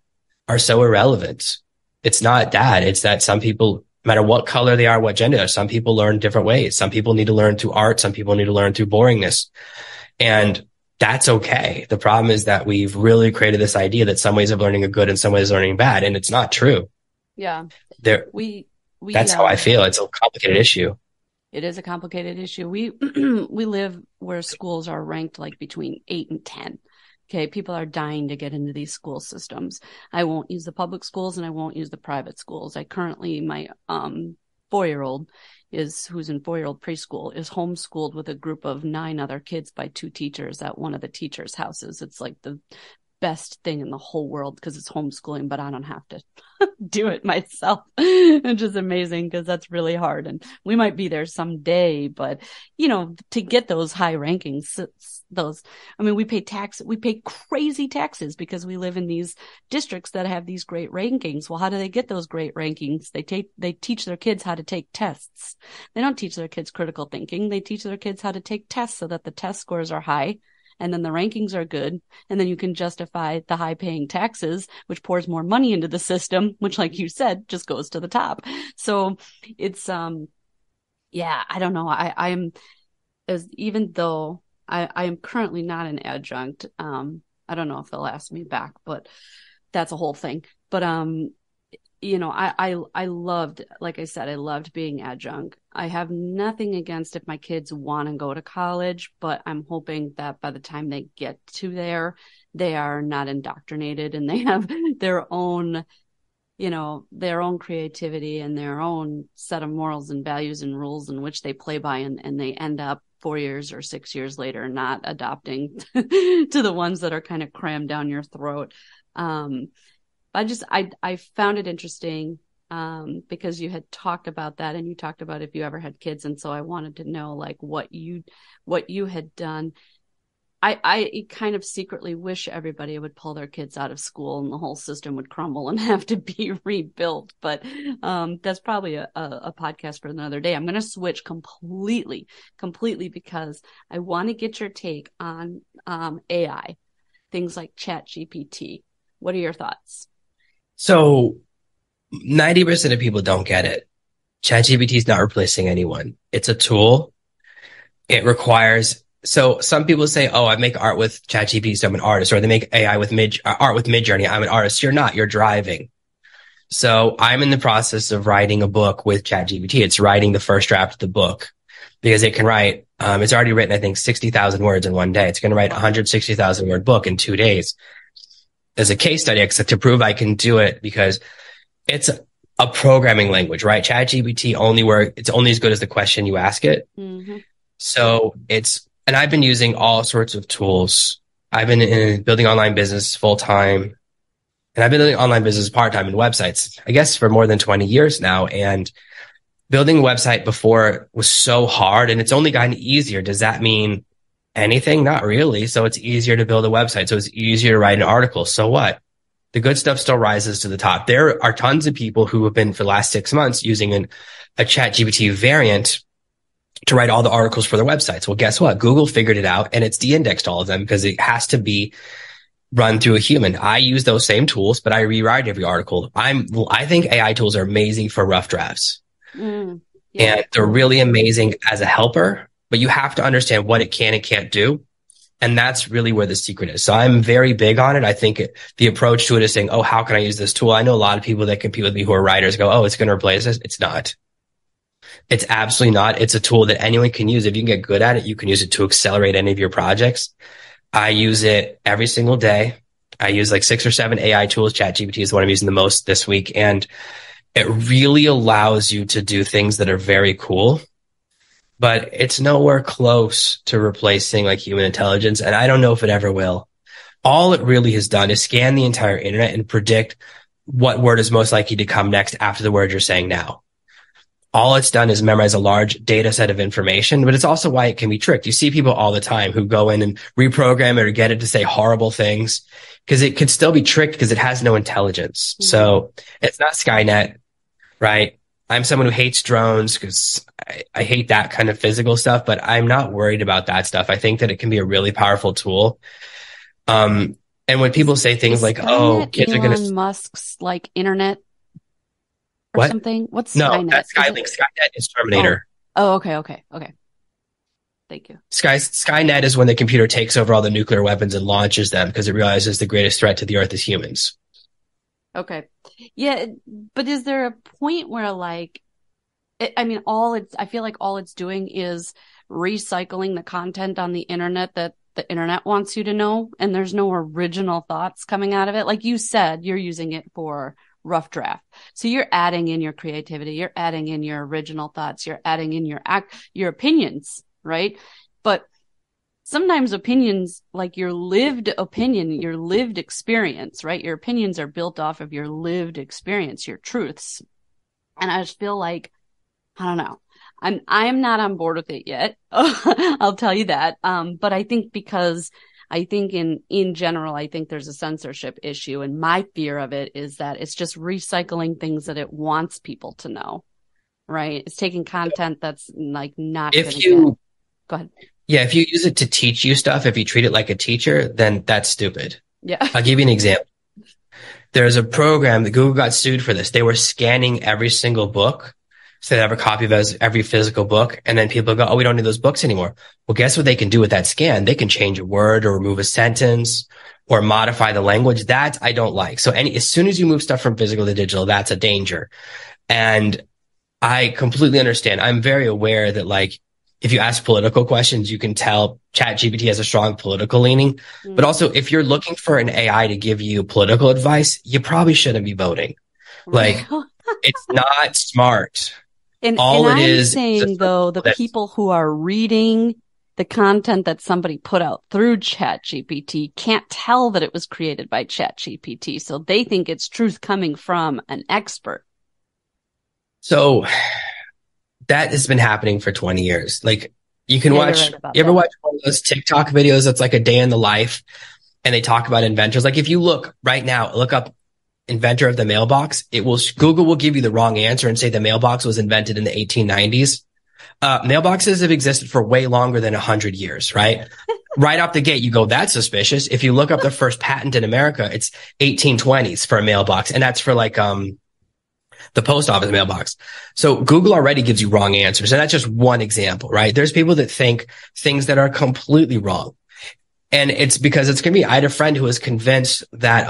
are so irrelevant. It's not that. It's that some people, no matter what color they are, what gender they are, some people learn different ways. Some people need to learn through art. Some people need to learn through boringness. And that's okay. The problem is that we've really created this idea that some ways of learning are good and some ways of learning bad. And it's not true. Yeah. That's how I feel. It's a complicated issue. It is a complicated issue. We live where schools are ranked like between 8 and 10. Okay. People are dying to get into these school systems. I won't use the public schools and I won't use the private schools. My 4-year-old who's in 4-year-old preschool is homeschooled with a group of 9 other kids by 2 teachers at one of the teachers' houses. It's like the best thing in the whole world because it's homeschooling, but I don't have to do it myself, which is amazing because that's really hard. And we might be there someday, but to get those high rankings, we pay crazy taxes because we live in these districts that have these great rankings. Well, how do they get those great rankings? They teach their kids how to take tests. They don't teach their kids critical thinking. They teach their kids how to take tests so that the test scores are high. And then the rankings are good. And then you can justify the high paying taxes, which pours more money into the system, which, like you said, just goes to the top. So it's, I don't know. Even though I am currently not an adjunct, I don't know if they'll ask me back, but that's a whole thing. But, I loved, like I said, I loved being adjunct. I have nothing against if my kids want to go to college, but I'm hoping that by the time they get to there, they are not indoctrinated and they have their own creativity and their own set of morals and values and rules in which they play by, and they end up 4 years or 6 years later not adopting to the ones that are kind of crammed down your throat. I found it interesting because you had talked about that and you talked about if you ever had kids. And so I wanted to know like what you had done. I kind of secretly wish everybody would pull their kids out of school and the whole system would crumble and have to be rebuilt. But that's probably a podcast for another day. I'm going to switch completely because I want to get your take on AI, things like ChatGPT. What are your thoughts? So 90% of people don't get it. ChatGPT is not replacing anyone. It's a tool. It requires, so some people say, oh, I make art with ChatGPT, so I'm an artist, or they make AI with art with Midjourney. I'm an artist. You're not, you're driving. So I'm in the process of writing a book with ChatGPT. It's writing the first draft of the book because it can write, it's already written, I think, 60,000 words in one day. It's going to write a 160,000 word book in 2 days. As a case study, except to prove I can do it because it's a programming language, right? ChatGPT it's only as good as the question you ask it. Mm-hmm. So and I've been using all sorts of tools. I've been in building online business full time, and I've been doing online business part time in websites, I guess, for more than 20 years now. And building a website before was so hard, and it's only gotten easier. Does that mean anything? Not really. So it's easier to build a website. So it's easier to write an article. So what? The good stuff still rises to the top. There are tons of people who have been for the last 6 months using a ChatGPT variant to write all the articles for their websites. Well, guess what? Google figured it out and it's de-indexed all of them because it has to be run through a human. I use those same tools, but I rewrite every article. I think AI tools are amazing for rough drafts. And they're really amazing as a helper, but you have to understand what it can and can't do. And that's really where the secret is. So I'm very big on it. I think the approach to it is saying, oh, how can I use this tool? I know a lot of people that compete with me who are writers go, oh, it's going to replace us. It's not. It's absolutely not. It's a tool that anyone can use. If you can get good at it, you can use it to accelerate any of your projects. I use it every single day. I use like 6 or 7 AI tools. ChatGPT is the one I'm using the most this week. And it really allows you to do things that are very cool. But it's nowhere close to replacing like human intelligence. And I don't know if it ever will. All it really has done is scan the entire internet and predict what word is most likely to come next after the word you're saying now. All it's done is memorize a large data set of information, but it's also why it can be tricked. You see people all the time who go in and reprogram it or get it to say horrible things because it could still be tricked because it has no intelligence. Mm-hmm. So it's not Skynet, right? I'm someone who hates drones because I hate that kind of physical stuff, but I'm not worried about that stuff. I think that it can be a really powerful tool. And when people say things Is like, "Oh, Skynet kids are going to," Elon Musk's like internet or what? something? What's No, Skynet? that's Skylink. Skynet is Terminator. Oh, okay. Thank you. Skynet is when the computer takes over all the nuclear weapons and launches them because it realizes the greatest threat to the earth is humans. Okay. Yeah, but is there a point where like, I mean, I feel like all it's doing is recycling the content on the internet that the internet wants you to know, and there's no original thoughts coming out of it. Like you said, you're using it for rough draft. So you're adding in your creativity, you're adding in your original thoughts, you're adding in your opinions, right? But sometimes opinions, like your lived opinion, your lived experience, right? Your opinions are built off of your lived experience, your truths. And I just feel like, I don't know. I'm not on board with it yet. I'll tell you that. But I think because I think in general, I think there's a censorship issue. And my fear of it is that it's just recycling things that it wants people to know, right? It's taking content that's like not going to get. Go ahead. Yeah, if you use it to teach you stuff, if you treat it like a teacher, then that's stupid. Yeah. I'll give you an example. There's a program that Google got sued for this. They were scanning every single book. So they have a copy of every physical book. And then people go, oh, we don't need those books anymore. Well, guess what they can do with that scan? They can change a word or remove a sentence or modify the language. That I don't like. So as soon as you move stuff from physical to digital, that's a danger. And I completely understand. I'm very aware that like, if you ask political questions, you can tell ChatGPT has a strong political leaning. But also, if you're looking for an AI to give you political advice, you probably shouldn't be voting. Like, it's not smart. And I'm saying, though, the people who are reading the content that somebody put out through ChatGPT can't tell that it was created by ChatGPT. So they think it's truth coming from an expert. So that has been happening for 20 years. Like you can watch, you ever watch one of those TikTok videos that's like a day in the life and they talk about inventors? Like if you look right now, look up inventor of the mailbox, Google will give you the wrong answer and say the mailbox was invented in the 1890s. Mailboxes have existed for way longer than 100 years, right? Right off the gate, you go, that's suspicious. If you look up the first patent in America, it's 1820s for a mailbox. And that's for like, the post office mailbox. So Google already gives you wrong answers. And that's just one example, right? There's people that think things that are completely wrong. And it's because it's going to be, I had a friend who was convinced that,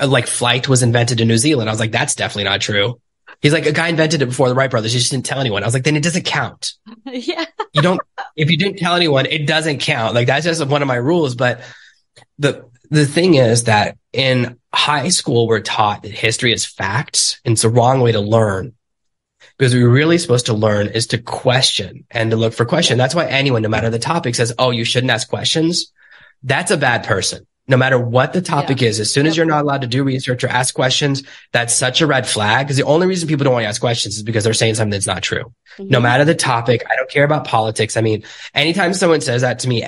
like flight was invented in New Zealand. I was like, that's definitely not true. He's like, a guy invented it before the Wright brothers. He just didn't tell anyone. I was like, then it doesn't count. Yeah. If you didn't tell anyone, it doesn't count. Like that's just one of my rules. But the thing is that in high school, we're taught that history is facts, and it's the wrong way to learn. Because what we're really supposed to learn is to question and to look for questions. That's why anyone, no matter the topic, says, oh, you shouldn't ask questions. That's a bad person. No matter what the topic is, as soon as you're not allowed to do research or ask questions, that's such a red flag. Because the only reason people don't want to ask questions is because they're saying something that's not true. Mm-hmm. No matter the topic, I don't care about politics. I mean, anytime someone says that to me,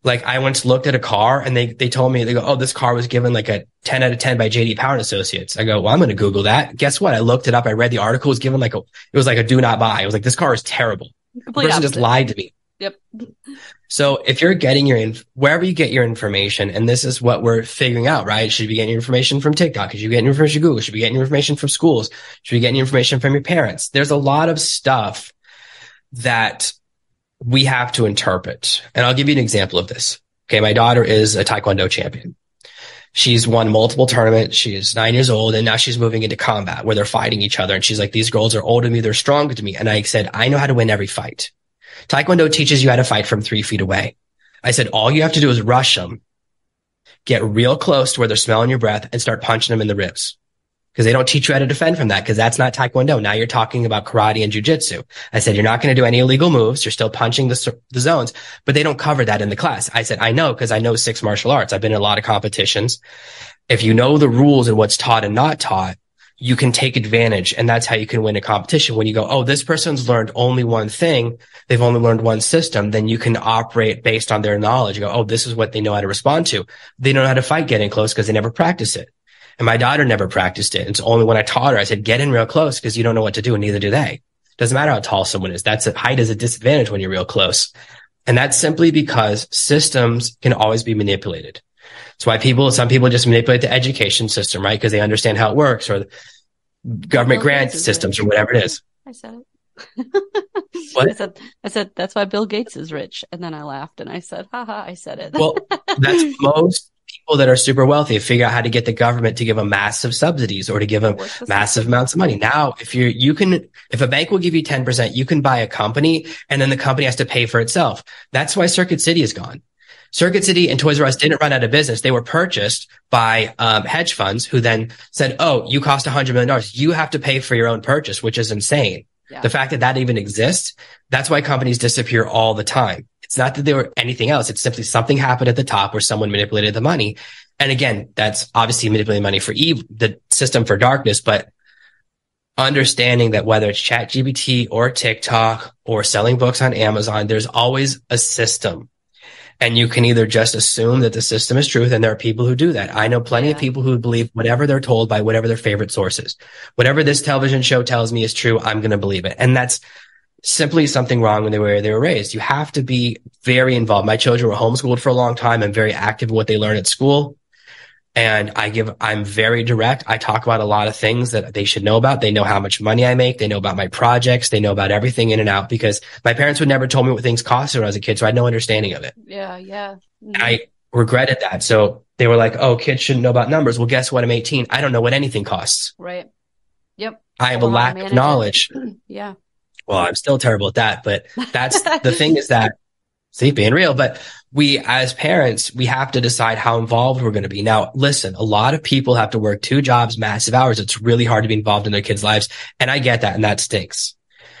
like I once looked at a car and they told me, they go, oh, this car was given like a 10 out of 10 by JD Power and Associates. I go, well, I'm going to Google that. Guess what? I looked it up. I read the article. It was given it was like a do not buy. I was like, this car is terrible. The person just lied to me. Yep. So if you're getting wherever you get your information, and this is what we're figuring out, right? Should you be getting your information from TikTok? Should you be getting your information from Google? Should you be getting your information from schools? Should you be getting your information from your parents? There's a lot of stuff that we have to interpret. And I'll give you an example of this. Okay. My daughter is a Taekwondo champion. She's won multiple tournaments. She is 9 years old, and now she's moving into combat where they're fighting each other. And she's like, these girls are older than me. They're stronger than me. And I said, I know how to win every fight. Taekwondo teaches you how to fight from 3 feet away. I said, all you have to do is rush them, get real close to where they're smelling your breath, and start punching them in the ribs. Because they don't teach you how to defend from that, because that's not Taekwondo. Now you're talking about karate and jujitsu. I said, you're not going to do any illegal moves. You're still punching the zones, but they don't cover that in the class. I said, I know, because I know 6 martial arts. I've been in a lot of competitions. If you know the rules and what's taught and not taught, you can take advantage, and that's how you can win a competition. When you go, oh, this person's learned only one thing, they've only learned one system, then you can operate based on their knowledge. You go, oh, this is what they know how to respond to. They don't know how to fight getting close because they never practice it. And my daughter never practiced it. It's only when I taught her, I said, get in real close because you don't know what to do, and neither do they. Doesn't matter how tall someone is. Height is a disadvantage when you're real close. And that's simply because systems can always be manipulated. That's why some people just manipulate the education system, right? Because they understand how it works, or government grant systems, or whatever it is. I said it. What? I said, that's why Bill Gates is rich. And then I laughed and I said, haha, I said it. Well, that's most people that are super wealthy figure out how to get the government to give them massive subsidies or to give them massive amounts of money. Now, if a bank will give you 10%, you can buy a company and then the company has to pay for itself. That's why Circuit City is gone. Circuit City and Toys R Us didn't run out of business. They were purchased by hedge funds who then said, oh, you cost $100 million. You have to pay for your own purchase, which is insane. Yeah. The fact that even exists, that's why companies disappear all the time. It's not that they were anything else. It's simply something happened at the top where someone manipulated the money. And again, that's obviously manipulating money for evil, the system for darkness, but understanding that whether it's ChatGPT or TikTok or selling books on Amazon, there's always a system. And you can either just assume that the system is truth, and there are people who do that. I know plenty of people who believe whatever they're told by whatever their favorite source is. Whatever this television show tells me is true, I'm going to believe it. And that's simply something wrong with the way they were raised. You have to be very involved. My children were homeschooled for a long time. I'm very active in what they learn at school. And I'm very direct. I talk about a lot of things that they should know about. They know how much money I make. They know about my projects. They know about everything in and out, because my parents would never told me what things cost when I was a kid. So I had no understanding of it. Yeah. Yeah. Mm-hmm. I regretted that. So they were like, oh, kids shouldn't know about numbers. Well, guess what? I'm 18. I don't know what anything costs. Right. Yep. I have a lack of knowledge. Yeah. Well, I'm still terrible at that, but that's the thing is that, see, being real, but we as parents, we have to decide how involved we're going to be. Now, listen, a lot of people have to work 2 jobs, massive hours. It's really hard to be involved in their kids' lives. And I get that. And that stinks.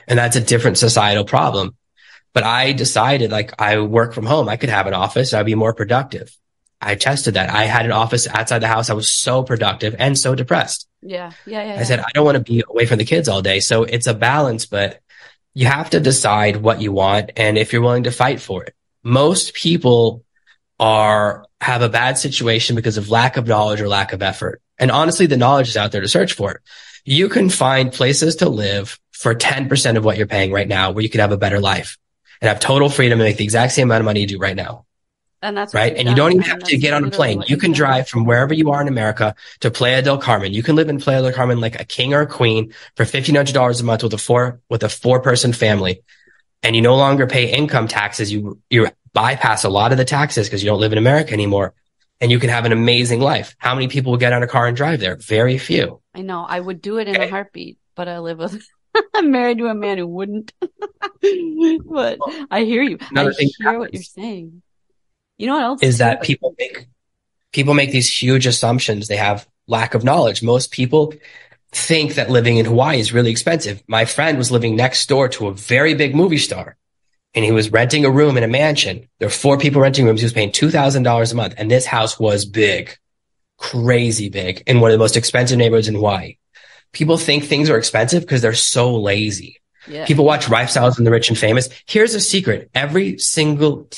And that's a different societal problem. But I decided, like, I work from home. I could have an office. I'd be more productive. I tested that. I had an office outside the house. I was so productive and so depressed. Yeah. I said, I don't want to be away from the kids all day. So it's a balance, but you have to decide what you want and if you're willing to fight for it. Most people have a bad situation because of lack of knowledge or lack of effort. And honestly, the knowledge is out there to search for it. You can find places to live for 10% of what you're paying right now, where you could have a better life and have total freedom to make the exact same amount of money you do right now. And that's right. And you don't even have to get on a plane. You can drive from wherever you are in America to Playa del Carmen. You can live in Playa del Carmen like a king or a queen for $1,500 a month with a 4-person family. And you no longer pay income taxes. You bypass a lot of the taxes because you don't live in America anymore. And you can have an amazing life. How many people will get on a car and drive there? Very few. I know. I would do it in a heartbeat, but I'm married to a man who wouldn't. But I hear you. I hear what you're saying. You know what else is that people make these huge assumptions. They have lack of knowledge. Most people think that living in Hawaii is really expensive. My friend was living next door to a very big movie star, and he was renting a room in a mansion. There were 4 people renting rooms. He was paying $2,000 a month. And this house was big, crazy big, in one of the most expensive neighborhoods in Hawaii. People think things are expensive because they're so lazy. Yeah. People watch Lifestyles of the Rich and Famous. Here's a secret. Every single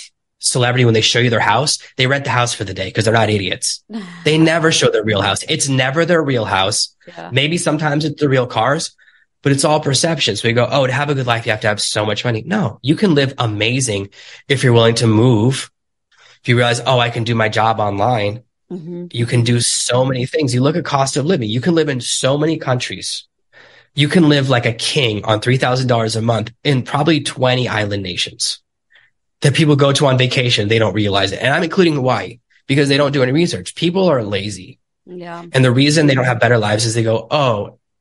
celebrity, when they show you their house, they rent the house for the day because they're not idiots. They never show their real house. It's never their real house. Yeah. Maybe sometimes it's the real cars, but it's all perception. So we go, oh, to have a good life, you have to have so much money. No, you can live amazing if you're willing to move. If you realize, oh, I can do my job online. Mm-hmm. You can do so many things. You look at cost of living. You can live in so many countries. You can live like a king on $3,000 a month in probably 20 island nations that people go to on vacation. They don't realize it. And I'm including Hawaii because they don't do any research. People are lazy. Yeah. And the reason they don't have better lives is they go,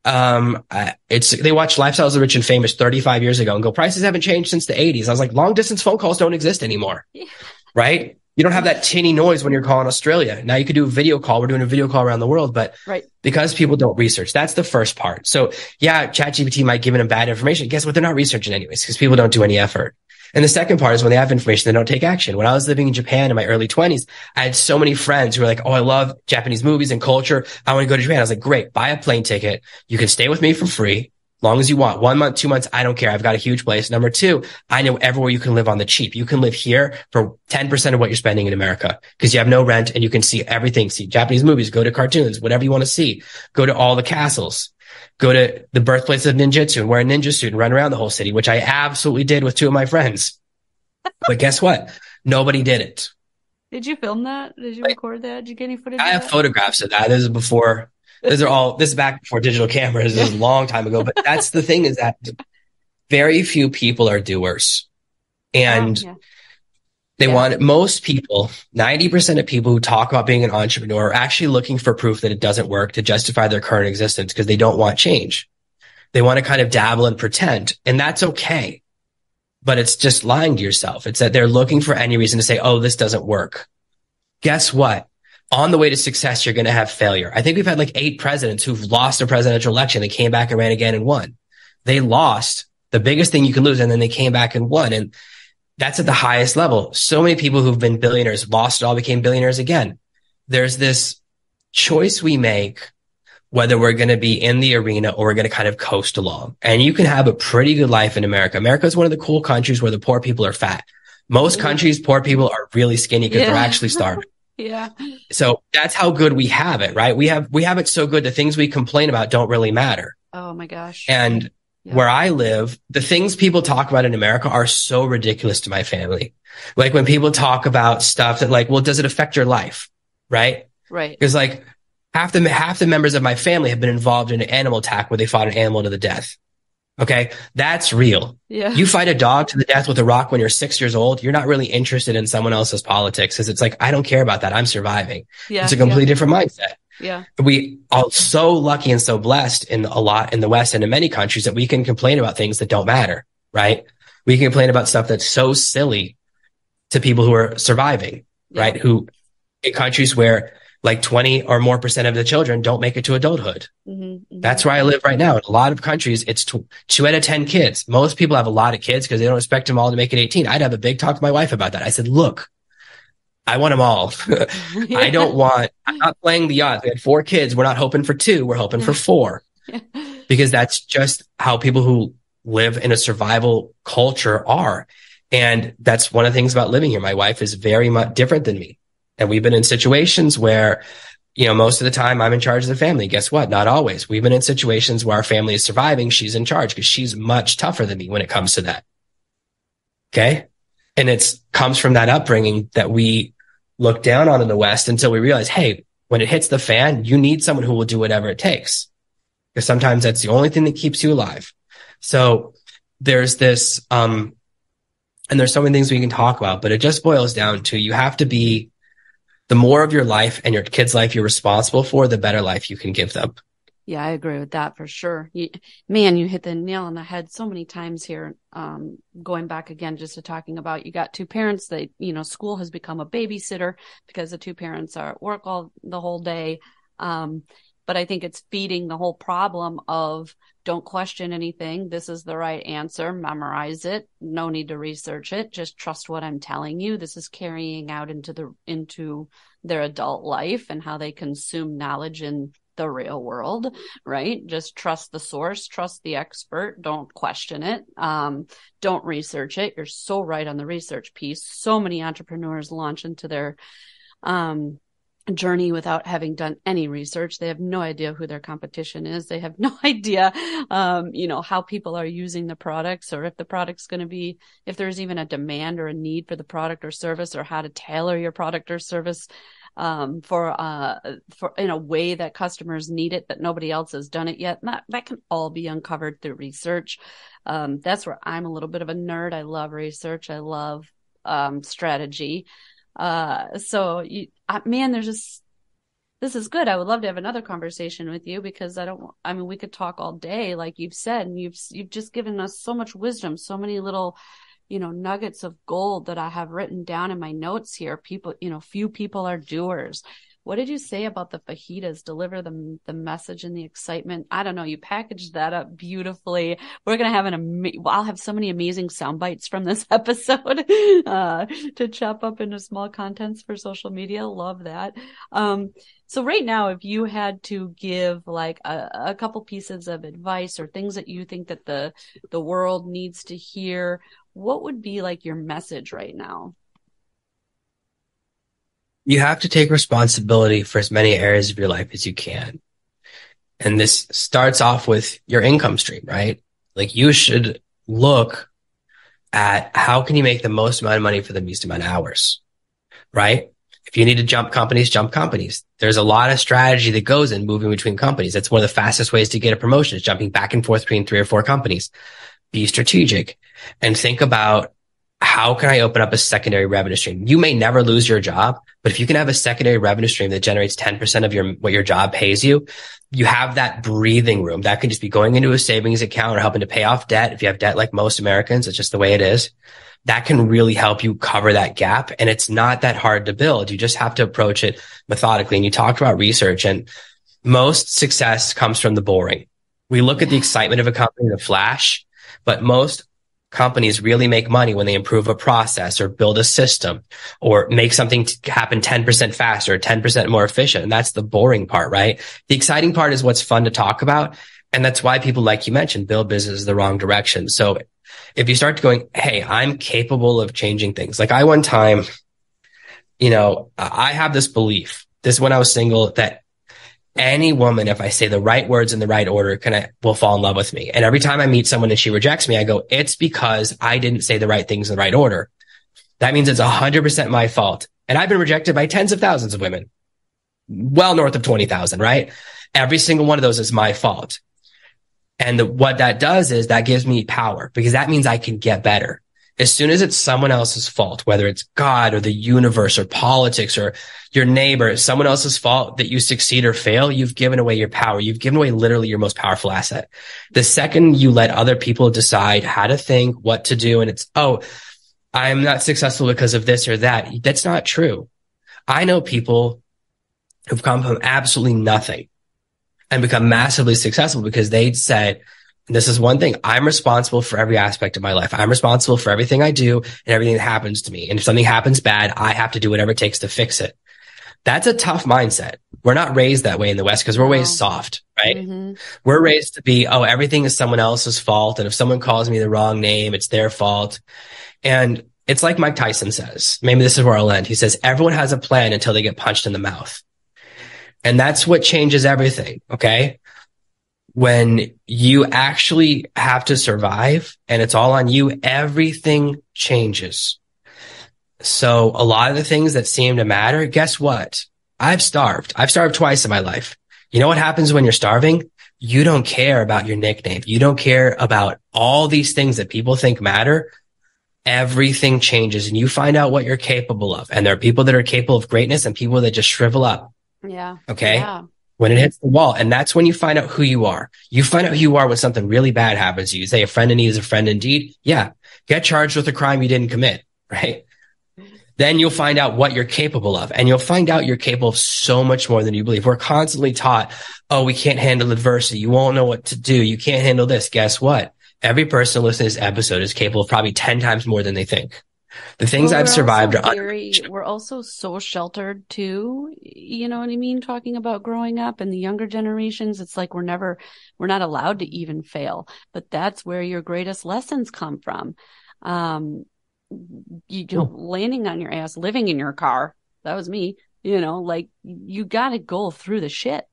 they watch Lifestyles of the Rich and Famous 35 years ago and go, prices haven't changed since the 80s. I was like, long distance phone calls don't exist anymore. Yeah. Right? You don't have that tinny noise when you're calling Australia. Now you could do a video call. We're doing a video call around the world, but because people don't research, that's the first part. So yeah, ChatGPT might give them bad information. Guess what? They're not researching anyways because people don't do any effort. And the second part is when they have information, they don't take action. When I was living in Japan in my early 20s, I had so many friends who were like, oh, I love Japanese movies and culture. I want to go to Japan. I was like, great, buy a plane ticket. You can stay with me for free. Long as you want 1 month, 2 months, I don't care. I've got a huge place. Number two, I know everywhere you can live on the cheap. You can live here for 10% of what you're spending in America because you have no rent and you can see everything. See Japanese movies, go to cartoons, whatever you want to see. Go to all the castles. Go to the birthplace of ninjutsu and wear a ninja suit and run around the whole city, which I absolutely did with two of my friends. But guess what? Nobody did it. Did you film that? Did you record that? Did you get any footage? I have photographs of that. This is back before digital cameras. This is a long time ago. But that's the thing is that very few people are doers. And most people, 90% of people who talk about being an entrepreneur are actually looking for proof that it doesn't work to justify their current existence because they don't want change. They want to kind of dabble and pretend. And that's okay. But it's just lying to yourself. It's that they're looking for any reason to say, oh, this doesn't work. Guess what? On the way to success, you're going to have failure. I think we've had like 8 presidents who've lost a presidential election. They came back and ran again and won. They lost the biggest thing you can lose. And then they came back and won. And that's at the highest level. So many people who've been billionaires lost it all, became billionaires again. There's this choice we make whether we're going to be in the arena or we're going to kind of coast along. And you can have a pretty good life in America. America is one of the cool countries where the poor people are fat. Most countries, poor people are really skinny because they're actually starving. Yeah. So that's how good we have it, right? We have it so good. The things we complain about don't really matter. Oh my gosh. And where I live, the things people talk about in America are so ridiculous to my family. Like when people talk about stuff that like, well, does it affect your life? Right? Right. Because like half the members of my family have been involved in an animal attack where they fought an animal to the death. Okay. That's real. Yeah. You fight a dog to the death with a rock when you're 6 years old. You're not really interested in someone else's politics because it's like, I don't care about that. I'm surviving. Yeah. It's a completely different mindset. Yeah. We are so lucky and so blessed in a lot in the West and in many countries that we can complain about things that don't matter, right? We can complain about stuff that's so silly to people who are surviving, right? Who in countries where like 20 or more % of the children don't make it to adulthood. That's where I live right now. In a lot of countries, it's 2 out of 10 kids. Most people have a lot of kids because they don't expect them all to make it 18. I'd have a big talk to my wife about that. I said, look, I want them all. I'm not playing the odds. We had 4 kids. We're not hoping for 2. We're hoping for 4 because that's just how people who live in a survival culture are. And that's one of the things about living here. My wife is very much different than me. And we've been in situations where, most of the time I'm in charge of the family. Guess what? Not always. We've been in situations where our family is surviving. She's in charge because she's much tougher than me when it comes to that. Okay. And it comes from that upbringing that we look down on in the West until we realize, hey, when it hits the fan, you need someone who will do whatever it takes. Because sometimes that's the only thing that keeps you alive. So there's this, and there's so many things we can talk about, but it just boils down to you have to be the more of your life and your kids' life you're responsible for, the better life you can give them. Yeah, I agree with that for sure. You hit the nail on the head so many times here. Going back again, just to talking about, you got 2 parents that, school has become a babysitter because the 2 parents are at work the whole day. But I think it's feeding the whole problem of don't question anything. This is the right answer. Memorize it. No need to research it. Just trust what I'm telling you. This is carrying out into their adult life and how they consume knowledge in the real world, right? Just trust the source, trust the expert. Don't question it. Don't research it. You're so right on the research piece. So many entrepreneurs launch into their, journey without having done any research. They have no idea who their competition is. They have no idea, how people are using the products or if the product's going to be, if there's even a demand or a need for the product or service or how to tailor your product or service, for in a way that customers need it, that nobody else has done it yet. That can all be uncovered through research. That's where I'm a little bit of a nerd. I love research. I love, strategy. This is good. I would love to have another conversation with you because we could talk all day, like you've said, and you've just given us so much wisdom, so many little, nuggets of gold that I have written down in my notes here. People, few people are doers. What did you say about the fajitas? Deliver the message and the excitement. I don't know. You packaged that up beautifully. We're going to have I'll have so many amazing sound bites from this episode to chop up into small contents for social media. Love that. So right now, if you had to give like a couple pieces of advice or things that you think that the world needs to hear, what would be like your message right now? You have to take responsibility for as many areas of your life as you can. And this starts off with your income stream, right? Like you should look at how can you make the most amount of money for the least amount of hours, right? If you need to jump companies, jump companies. There's a lot of strategy that goes in moving between companies. That's one of the fastest ways to get a promotion is jumping back and forth between 3 or 4 companies. Be strategic and think about how can I open up a secondary revenue stream? You may never lose your job, but if you can have a secondary revenue stream that generates 10% of what your job pays you, you have that breathing room. That can just be going into a savings account or helping to pay off debt. If you have debt like most Americans, it's just the way it is. That can really help you cover that gap. And it's not that hard to build. You just have to approach it methodically. And you talked about research, and most success comes from the boring. We look at the excitement of a company, the flash, but most companies really make money when they improve a process or build a system or make something happen 10% faster, 10% more efficient. And that's the boring part, right? The exciting part is what's fun to talk about. And that's why people, like you mentioned, build business the wrong direction. So if you start going, hey, I'm capable of changing things. Like I one time, I have this belief, this when I was single, that any woman, if I say the right words in the right order, will fall in love with me. And every time I meet someone and she rejects me, I go, it's because I didn't say the right things in the right order. That means it's 100% my fault. And I've been rejected by tens of thousands of women, well north of 20,000, right? Every single one of those is my fault. And what that does is that gives me power because that means I can get better. As soon as it's someone else's fault, whether it's God or the universe or politics or your neighbor, someone else's fault that you succeed or fail, you've given away your power. You've given away literally your most powerful asset. The second you let other people decide how to think, what to do, and it's, oh, I'm not successful because of this or that. That's not true. I know people who've come from absolutely nothing and become massively successful because they said, this is one thing. I'm responsible for every aspect of my life. I'm responsible for everything I do and everything that happens to me. And if something happens bad, I have to do whatever it takes to fix it. That's a tough mindset. We're not raised that way in the West because we're raised soft, right? Mm-hmm. We're raised to be, oh, everything is someone else's fault. And if someone calls me the wrong name, it's their fault. And it's like Mike Tyson says, maybe this is where I'll end. He says, everyone has a plan until they get punched in the mouth. And that's what changes everything. Okay. When you actually have to survive and it's all on you, everything changes. So a lot of the things that seem to matter, guess what? I've starved twice in my life. You know what happens when you're starving? You don't care about your nickname. You don't care about all these things that people think matter. Everything changes and you find out what you're capable of. And there are people that are capable of greatness and people that just shrivel up. Yeah. Okay. Yeah. When it hits the wall. And that's when you find out who you are. You find out who you are when something really bad happens to you. You say a friend in need is a friend indeed. Yeah. Get charged with a crime you didn't commit, right? Then you'll find out what you're capable of. And you'll find out you're capable of so much more than you believe. We're constantly taught, oh, we can't handle adversity. You won't know what to do. You can't handle this. Guess what? Every person listening to this episode is capable of probably 10 times more than they think. The things I've survived are we're also so sheltered too. You know what I mean? Talking about growing up and the younger generations, it's like we're not allowed to even fail, but that's where your greatest lessons come from. Landing on your ass, living in your car. That was me, like you got to go through the shit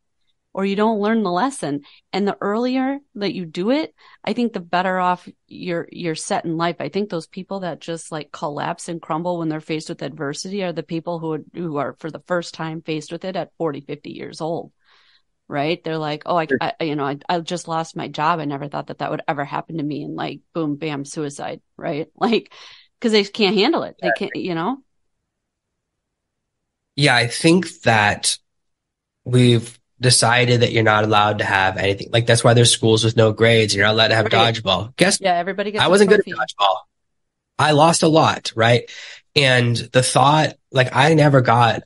or you don't learn the lesson. And the earlier that you do it, I think the better off you're set in life. I think those people that just like collapse and crumble when they're faced with adversity are the people who are for the first time faced with it at 40, 50 years old, right? They're like, oh, I just lost my job. I never thought that would ever happen to me. And like, boom, bam, suicide, right? Like, because they can't handle it. They can't, Yeah, I think that we've decided that you're not allowed to have anything. Like that's why there's schools with no grades. You're not allowed to have dodgeball. Everybody gets I wasn't good at dodgeball. I lost a lot, right? And the thought, like I never got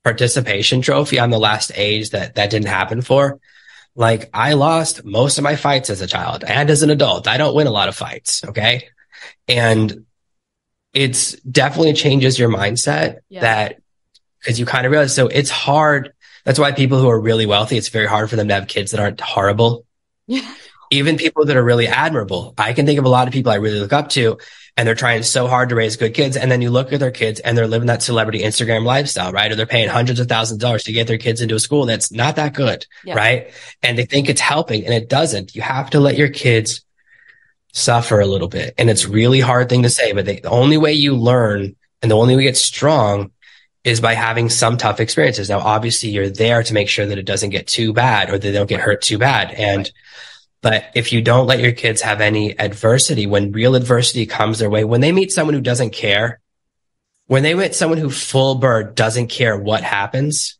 participation trophy. I'm the last age that didn't happen for. Like, I lost most of my fights as a child and as an adult. I don't win a lot of fights. Okay. And it's definitely changes your mindset that, because you kind of realize, so it's hard. That's why people who are really wealthy, it's very hard for them to have kids that aren't horrible. Yeah. Even people that are really admirable. I can think of a lot of people I really look up to, and they're trying so hard to raise good kids. And then you look at their kids and they're living that celebrity Instagram lifestyle, right? Or they're paying hundreds of thousands of dollars to get their kids into a school that's not that good, right? And they think it's helping, and it doesn't. You have to let your kids suffer a little bit. And it's a really hard thing to say, but the only way you learn and the only way you get strong is by having some tough experiences. Now, obviously you're there to make sure that it doesn't get too bad or they don't get hurt too bad. And, but if you don't let your kids have any adversity, when real adversity comes their way, when they meet someone who doesn't care, when they meet someone who full bird doesn't care what happens,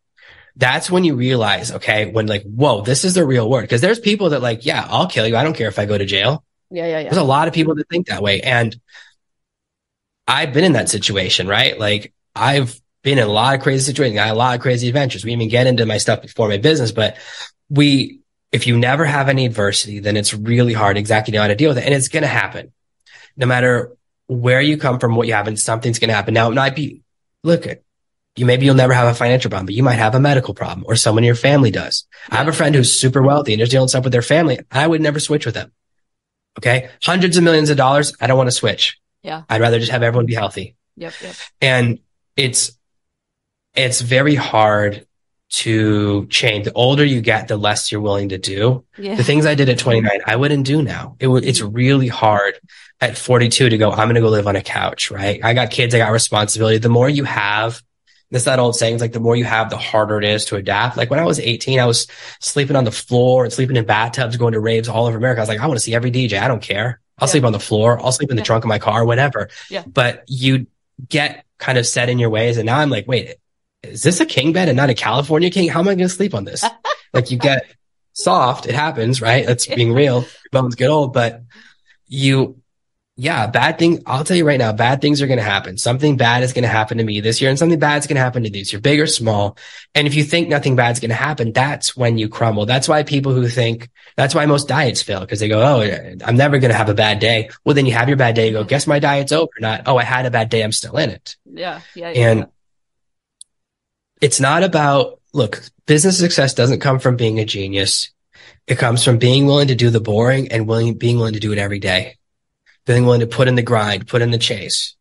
that's when you realize, okay, when like, whoa, this is the real world. Cause there's people that like, yeah, I'll kill you. I don't care if I go to jail. Yeah. There's a lot of people that think that way. And I've been in that situation, right? Like, I've been in a lot of crazy situations. I had a lot of crazy adventures. We even get into my stuff before my business, but if you never have any adversity, then it's really hard exactly how to deal with it. And it's going to happen no matter where you come from, what you have, and something's going to happen. Now, it might be, maybe you'll never have a financial problem, but you might have a medical problem, or someone in your family does. I have a friend who's super wealthy and they're dealing stuff with their family. I would never switch with them. Okay. Hundreds of millions of dollars. I don't want to switch. Yeah. I'd rather just have everyone be healthy. Yep. And it's very hard to change. The older you get, the less you're willing to do. Yeah. The things I did at 29, I wouldn't do now. It's really hard at 42 to go, I'm going to go live on a couch, right? I got kids. I got responsibility. The more you have, that's that old saying, like the more you have, the harder it is to adapt. Like when I was 18, I was sleeping on the floor and sleeping in bathtubs, going to raves all over America. I was like, I want to see every DJ. I don't care. I'll sleep on the floor. I'll sleep in the trunk of my car, whatever. Yeah. But you get kind of set in your ways. And now I'm like, wait, is this a king bed and not a California king? How am I going to sleep on this? Like, you get soft. It happens, right? That's being real. Your bones get old, but bad thing. I'll tell you right now, bad things are going to happen. Something bad is going to happen to me this year, and something bad is going to happen to these. You're big or small. And if you think nothing bad is going to happen, that's when you crumble. That's why that's why most diets fail, because they go, oh, I'm never going to have a bad day. Well, then you have your bad day. You go, guess my diet's over. Not, oh, I had a bad day. I'm still in it. Yeah. And it's not about, business success doesn't come from being a genius. It comes from being willing to do the boring and being willing to do it every day. Being willing to put in the grind, put in the chase,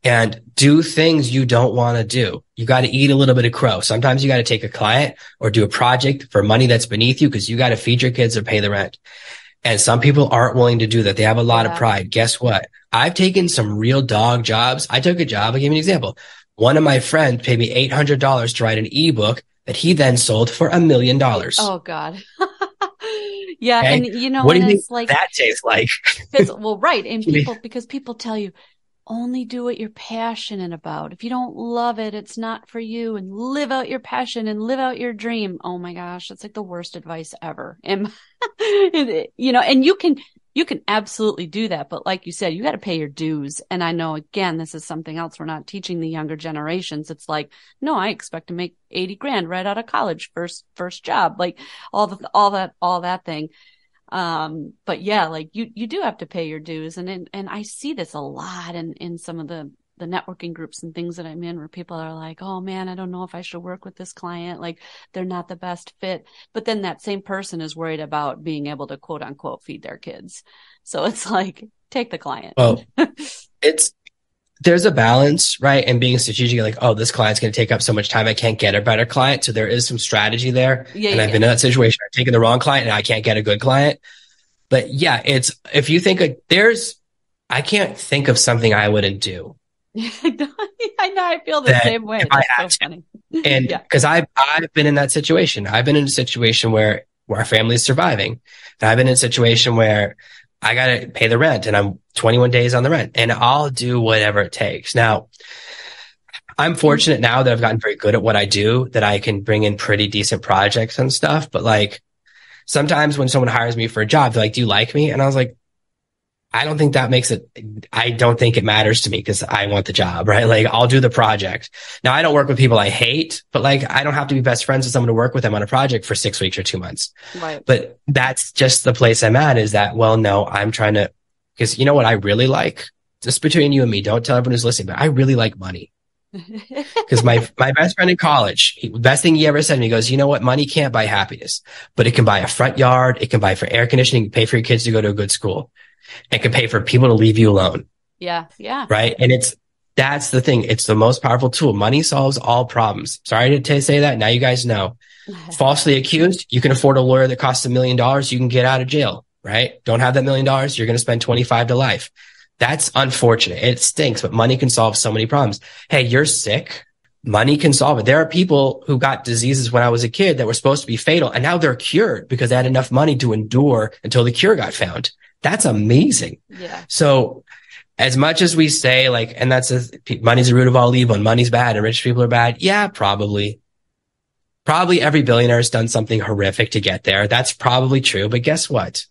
and do things you don't want to do. You got to eat a little bit of crow. Sometimes you got to take a client or do a project for money that's beneath you because you got to feed your kids or pay the rent. And some people aren't willing to do that. They have a lot of pride. Guess what? I've taken some real dog jobs. I took a job. I'll give you an example. One of my friends paid me $800 to write an ebook that he then sold for $1 million. Oh God. Yeah. Okay. And you know, what do you think like, that tastes like? Well, right. And because people tell you, only do what you're passionate about. If you don't love it, it's not for you, and live out your passion and live out your dream. Oh my gosh. That's like the worst advice ever. And, you know, and you can absolutely do that. But like you said, you got to pay your dues. And I know, again, this is something else we're not teaching the younger generations. It's like, no, I expect to make 80 grand right out of college, first job, like all that thing. But yeah, like you do have to pay your dues. And I see this a lot in some of the networking groups and things that I'm in, where people are like, oh man, I don't know if I should work with this client. Like, they're not the best fit. But then that same person is worried about being able to quote unquote feed their kids. So it's like, take the client. Well, there's a balance, right? And being strategic, like, oh, this client's going to take up so much time, I can't get a better client. So there is some strategy there. And I've been in that situation. I've taken the wrong client and I can't get a good client. But yeah, if you think I can't think of something I wouldn't do. I know. I feel the same way. That's so funny. And because I've been in that situation. I've been in a situation where our family is surviving. And I've been in a situation where I got to pay the rent and I'm 21 days on the rent, and I'll do whatever it takes. Now, I'm fortunate now that I've gotten very good at what I do, that I can bring in pretty decent projects and stuff. But like, sometimes when someone hires me for a job, they're like, do you like me? And I was like, I don't think that makes it, I don't think it matters to me because I want the job, right? Like I'll do the project. Now I don't work with people I hate, but like I don't have to be best friends with someone to work with them on a project for 6 weeks or 2 months. Right. But that's just the place I'm at, is that, well, no, I'm trying to, because you know what I really like? Just between you and me, don't tell everyone who's listening, but I really like money. Because my best friend in college, best thing he ever said to me, he goes, you know what? Money can't buy happiness, but it can buy a front yard. It can buy for air conditioning, pay for your kids to go to a good school. It can pay for people to leave you alone. Yeah. Yeah. Right. And that's the thing. It's the most powerful tool. Money solves all problems. Sorry to say that. Now you guys know. Falsely accused, you can afford a lawyer that costs $1 million. You can get out of jail, right? Don't have that $1 million. You're going to spend 25 to life. That's unfortunate. It stinks, but money can solve so many problems. Hey, you're sick. Money can solve it. There are people who got diseases when I was a kid that were supposed to be fatal, and now they're cured because they had enough money to endure until the cure got found. That's amazing. Yeah. So as much as we say like, and money's the root of all evil and money's bad and rich people are bad. Yeah, probably every billionaire has done something horrific to get there. That's probably true. But guess what?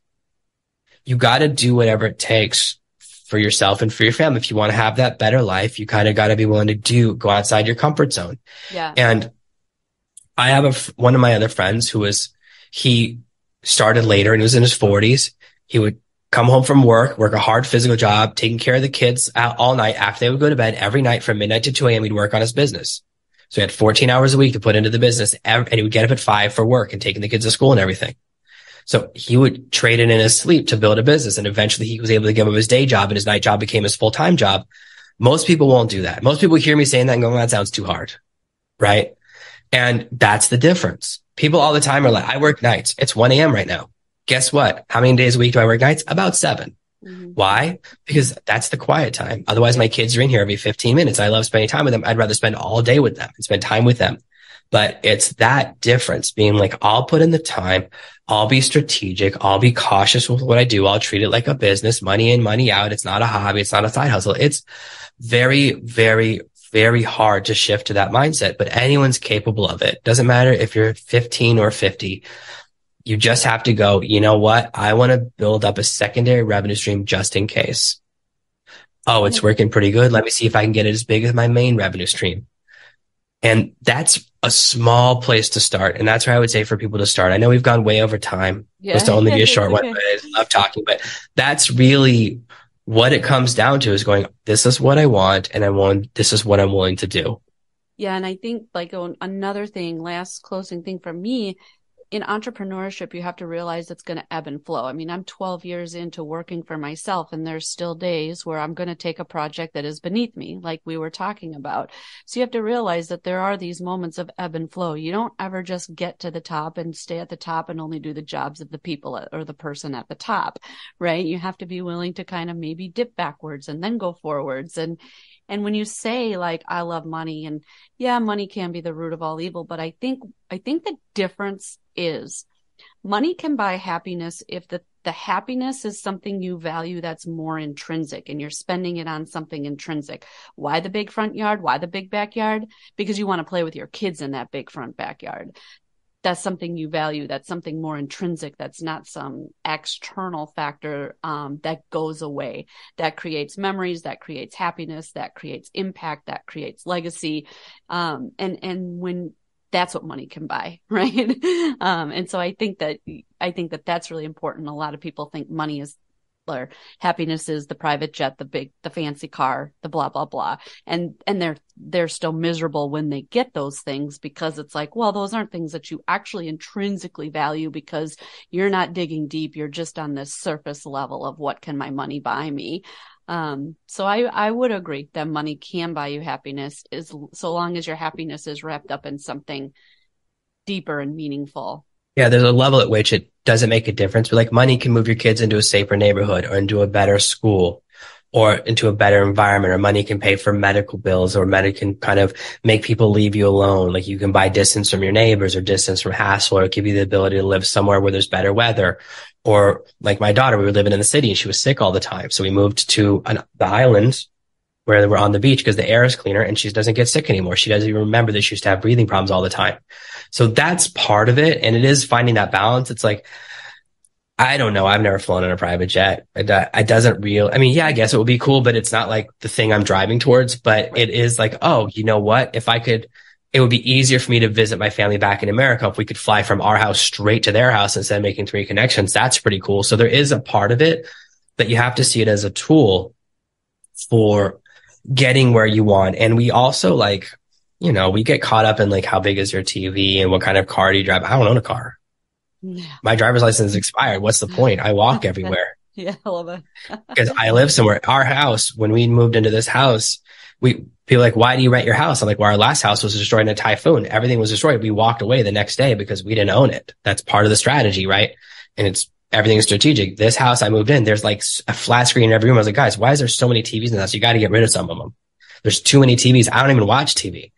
You got to do whatever it takes for yourself and for your family. If you want to have that better life, you kind of got to be willing to go outside your comfort zone. Yeah. And I have one of my other friends he started later and he was in his 40s. He would come home from work a hard physical job, taking care of the kids all night. After they would go to bed every night from midnight to 2 a.m., he'd work on his business. So he had 14 hours a week to put into the business, and he would get up at 5 for work and taking the kids to school and everything. So he would trade it in his sleep to build a business. And eventually he was able to give up his day job and his night job became his full-time job. Most people won't do that. Most people hear me saying that and go, that sounds too hard. Right. And that's the difference. People all the time are like, I work nights. It's 1 a.m. right now. Guess what? How many days a week do I work nights? About 7. Mm-hmm. Why? Because that's the quiet time. Otherwise, my kids are in here every 15 minutes. I love spending time with them. I'd rather spend all day with them and spend time with them. But it's that difference being like, I'll put in the time. I'll be strategic. I'll be cautious with what I do. I'll treat it like a business, money in, money out. It's not a hobby. It's not a side hustle. It's very, very, very hard to shift to that mindset, but anyone's capable of it. Doesn't matter if you're 15 or 50. You just have to go, you know what? I want to build up a secondary revenue stream just in case. Oh, it's working pretty good. Let me see if I can get it as big as my main revenue stream. And that's a small place to start. And that's where I would say for people to start. I know we've gone way over time. Yeah. This will only be a short one, but I love talking. But that's really what it comes down to, is going, this is what I want. And this is what I'm willing to do. Yeah. And I think like another thing, last closing thing for me, in entrepreneurship, you have to realize it's going to ebb and flow. I mean, I'm 12 years into working for myself, and there's still days where I'm going to take a project that is beneath me, like we were talking about. So you have to realize that there are these moments of ebb and flow. You don't ever just get to the top and stay at the top and only do the jobs of the people or the person at the top, right? You have to be willing to kind of maybe dip backwards and then go forwards. And when you say like, I love money, and yeah, money can be the root of all evil, but I think the difference is money can buy happiness if the happiness is something you value that's more intrinsic and you're spending it on something intrinsic. Why the big front yard? Why the big backyard? Because you want to play with your kids in that big front backyard. That's something you value. That's something more intrinsic. That's not some external factor that goes away. That creates memories, that creates happiness, that creates impact, that creates legacy. And when that's what money can buy, right? And so I think that that's really important. A lot of people think money is, or happiness is the private jet, the fancy car, the blah, blah, blah. And they're still miserable when they get those things, because it's like, well, those aren't things that you actually intrinsically value, because you're not digging deep. You're just on this surface level of what can my money buy me? So I would agree that money can buy you happiness, so long as your happiness is wrapped up in something deeper and meaningful. Yeah, there's a level at which it doesn't make a difference, but like money can move your kids into a safer neighborhood or into a better school or into a better environment, or money can pay for medical bills, or money can kind of make people leave you alone. Like you can buy distance from your neighbors or distance from hassle, or give you the ability to live somewhere where there's better weather. Or like my daughter, we were living in the city and she was sick all the time. So we moved to the islands where we're on the beach because the air is cleaner and she doesn't get sick anymore. She doesn't even remember that she used to have breathing problems all the time. So that's part of it. And it is finding that balance. It's like, I don't know. I've never flown in a private jet. It doesn't I mean, yeah, I guess it would be cool, but it's not like the thing I'm driving towards. But it is like, oh, you know what? If I could, it would be easier for me to visit my family back in America if we could fly from our house straight to their house instead of making 3 connections. That's pretty cool. So there is a part of it that you have to see it as a tool for getting where you want. And we also like, we get caught up in like, how big is your TV and what kind of car do you drive? I don't own a car. Yeah. My driver's license is expired. What's the point? I walk everywhere. Yeah, I love it. Because I live somewhere. Our house, when we moved into this house, people like, why do you rent your house? I'm like, well, our last house was destroyed in a typhoon. Everything was destroyed. We walked away the next day because we didn't own it. That's part of the strategy, right? And everything is strategic. This house I moved in, there's like a flat screen in every room. I was like, guys, why is there so many TVs in the house? You got to get rid of some of them. There's too many TVs. I don't even watch TV.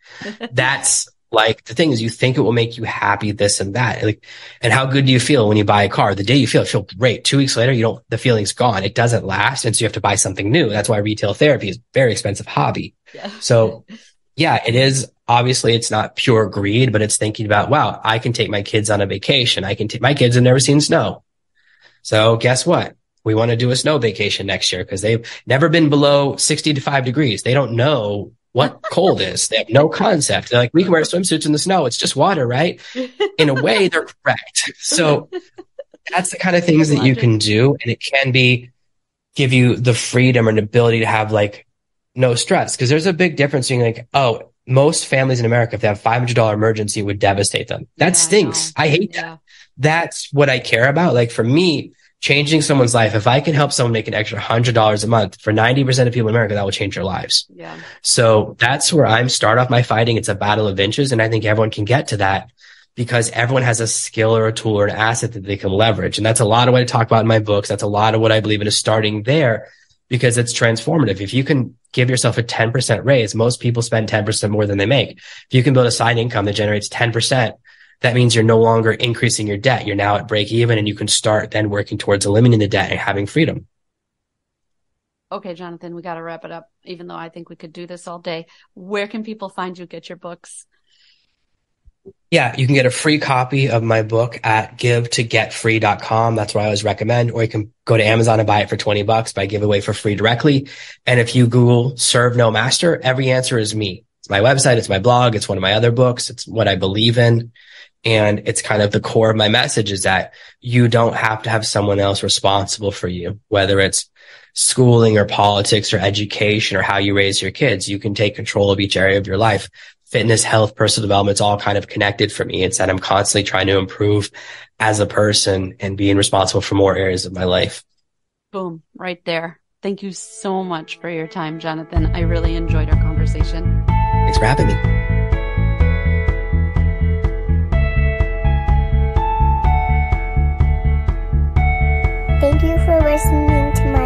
That's like the thing is, you think it will make you happy, this and that. Like, and how good do you feel when you buy a car? The day you feel great. 2 weeks later, the feeling's gone. It doesn't last. And so you have to buy something new. That's why retail therapy is a very expensive hobby. Yeah. So yeah, it is. Obviously it's not pure greed, but it's thinking about, wow, I can take my kids on a vacation. My kids have never seen snow. So guess what? We want to do a snow vacation next year because they've never been below 65 degrees. They don't know what cold is. They have no concept. They're like, we can wear swimsuits in the snow. It's just water, right? In a way, they're correct. So that's the kind of things that you can do. And it can give you the freedom and ability to have like no stress. Because there's a big difference being like, oh, most families in America, if they have $500 emergency, it would devastate them. That stinks. I hate that. That's what I care about. Like for me, changing someone's life. If I can help someone make an extra $100 a month for 90% of people in America, that will change their lives. Yeah. So that's where I'm start off my fighting. It's a battle of inches. And I think everyone can get to that because everyone has a skill or a tool or an asset that they can leverage. And that's a lot of what I talk about in my books. That's a lot of what I believe in is starting there because it's transformative. If you can give yourself a 10% raise, most people spend 10% more than they make. If you can build a side income that generates 10%, that means you're no longer increasing your debt. You're now at break even and you can start then working towards eliminating the debt and having freedom. Okay, Jonathan, we got to wrap it up, even though I think we could do this all day. Where can people find you, get your books? Yeah, you can get a free copy of my book at givetogetfree.com. That's what I always recommend. Or you can go to Amazon and buy it for $20, but I give away for free directly. And if you Google Serve No Master, every answer is me. It's my website. It's my blog. It's one of my other books. It's what I believe in. And it's kind of the core of my message is that you don't have to have someone else responsible for you, whether it's schooling or politics or education or how you raise your kids. You can take control of each area of your life. Fitness, health, personal development, it's all kind of connected for me. It's that I'm constantly trying to improve as a person and being responsible for more areas of my life. Boom, right there. Thank you so much for your time, Jonathan. I really enjoyed our conversation. Thanks for having me. Thank you for listening to my